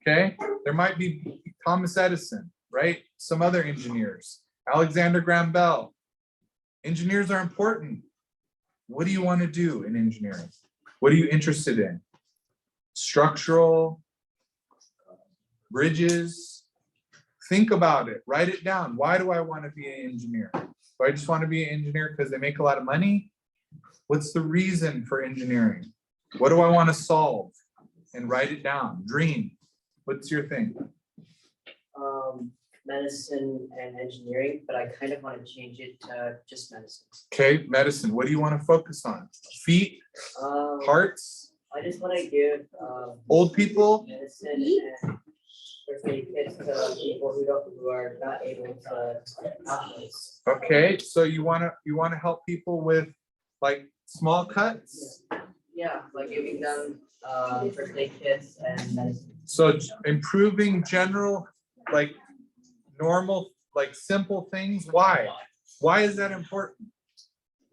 Okay, there might be Thomas Edison, right? Some other engineers, Alexander Graham Bell. Engineers are important. What do you want to do in engineering? What are you interested in? Structural, bridges. Think about it, write it down. Why do I want to be an engineer? Do I just want to be an engineer because they make a lot of money? What's the reason for engineering? What do I want to solve? And write it down. Dream. What's your thing? Medicine and engineering, but I kind of want to change it to just medicine. Okay, medicine. What do you want to focus on? Feet, hearts, I just want to give old people? medicine and first aid kits to people who are not able to access. Okay, so you want to help people with like small cuts? Yeah, like giving them first aid kits and medicine. So improving general, like normal, like simple things. Why? Why is that important?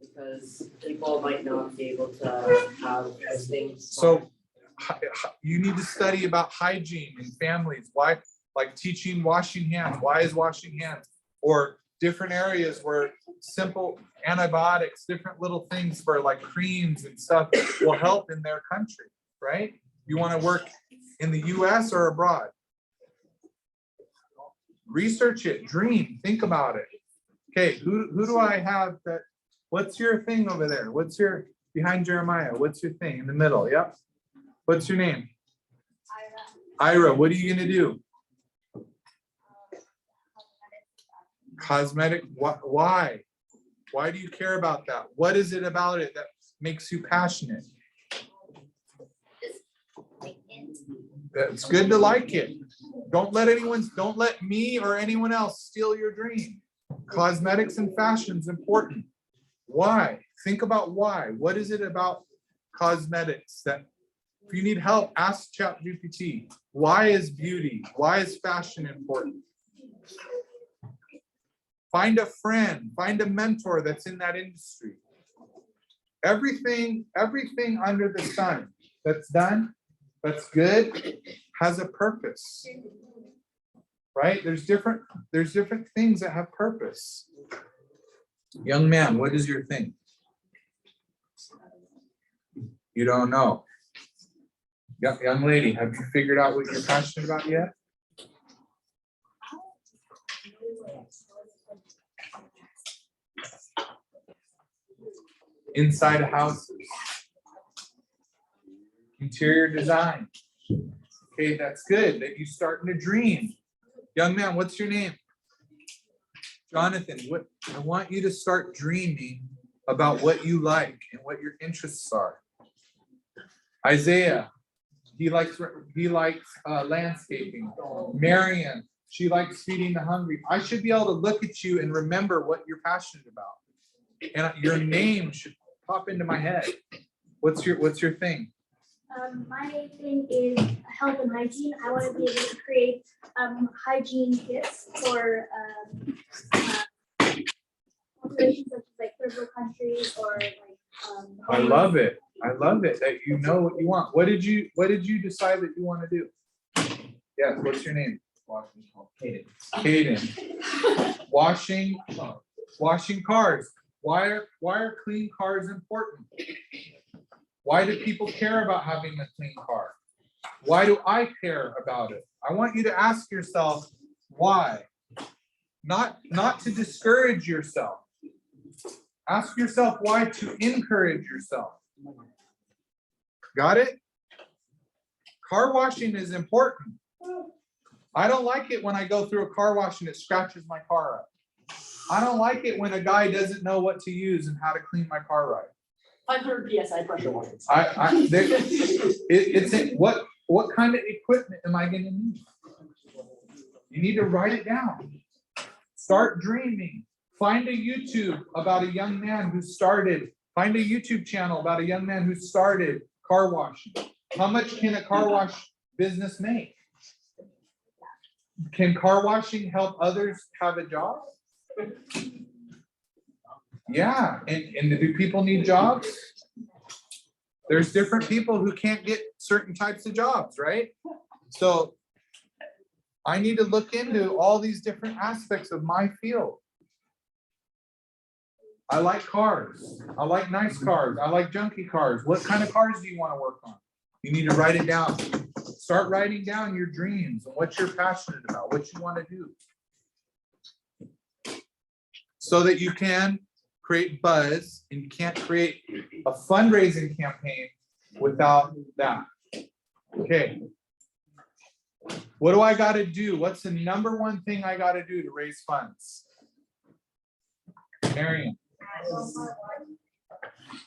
Because people might not be able to have those things. So you need to study about hygiene in families. Why? Like teaching washing hands. Why is washing hands? Or different areas where simple antibiotics, different little things for like creams and stuff will help in their country, right? You want to work in the US or abroad? Research it, dream, think about it. Okay, who do I have that? What's your thing over there? What's your, behind Jeremiah, what's your thing in the middle? Yep. What's your name? Ira, what are you gonna do? Cosmetic, why? Why do you care about that? What is it about it that makes you passionate? It's good to like it. Don't let me or anyone else steal your dream. Cosmetics and fashion is important. Why? Think about why. What is it about cosmetics that if you need help, ask ChatGPT. Why is beauty? Why is fashion important? Find a friend, find a mentor that's in that industry. Everything under the sun that's done, that's good, has a purpose. Right? There's different things that have purpose. Young man, what is your thing? You don't know. Young lady, have you figured out what you're passionate about yet? Inside houses. Interior design. Okay, that's good that you're starting to dream. Young man, what's your name? Jonathan, I want you to start dreaming about what you like and what your interests are. Isaiah, he likes landscaping. Marion, she likes feeding the hungry. I should be able to look at you and remember what you're passionate about. And your name should pop into my head. What's your thing? My thing is health and hygiene. I want to be able to create hygiene kits for populations such as like third world countries or like. I love it. I love it that you know what you want. What did you decide that you want to do? Yes. What's your name? Caden. Washing cars. Why are clean cars important? Why do people care about having a clean car? Why do I care about it? I want you to ask yourself why. Not to discourage yourself. Ask yourself why to encourage yourself. Got it? Car washing is important. I don't like it when I go through a car wash and it scratches my car up. I don't like it when a guy doesn't know what to use and how to clean my car right. 500 PSI pressure washers. What kind of equipment am I going to need? You need to write it down. Start dreaming. Find a YouTube about a young man who started, find a YouTube channel about a young man who started car washing. How much can a car wash business make? Can car washing help others have a job? Yeah, and do people need jobs? There's different people who can't get certain types of jobs, right? So I need to look into all these different aspects of my field. I like cars. I like nice cars. I like junky cars. What kind of cars do you want to work on? You need to write it down. Start writing down your dreams and what you're passionate about, what you want to do. So that you can create buzz, and you can't create a fundraising campaign without that. Okay. What do I got to do? What's the number one thing I got to do to raise funds? Marion.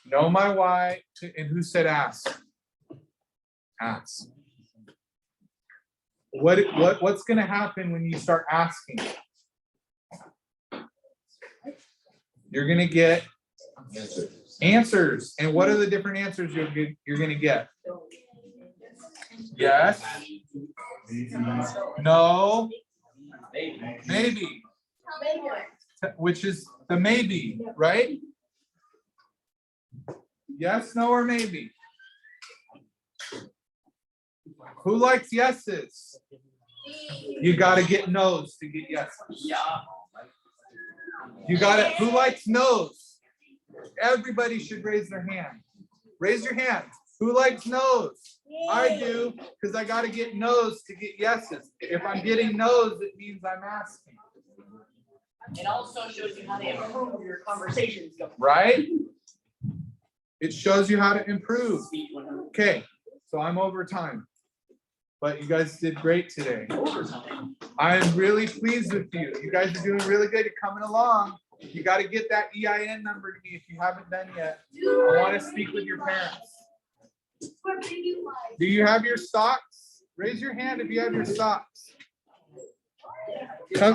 Know my why. And who said ask? Ask. What's going to happen when you start asking? You're going to get answers. And what are the different answers you're going to get? Yes. No. Maybe. Which is the maybe, right? Yes, no, or maybe. Who likes yeses? You got to get no's to get yeses. You got it. Who likes no's? Everybody should raise their hand. Raise your hand. Who likes no's? I do, because I got to get no's to get yeses. If I'm getting no's, it means I'm asking. It also shows you how to improve your conversation skills. Right? It shows you how to improve. Okay, so I'm over time. But you guys did great today. Overtime. I'm really pleased with you. You guys are doing really good. You're coming along. You got to get that EIN number to me if you haven't done yet. I want to speak with your parents. Do you have your socks? Raise your hand if you have your socks. Come.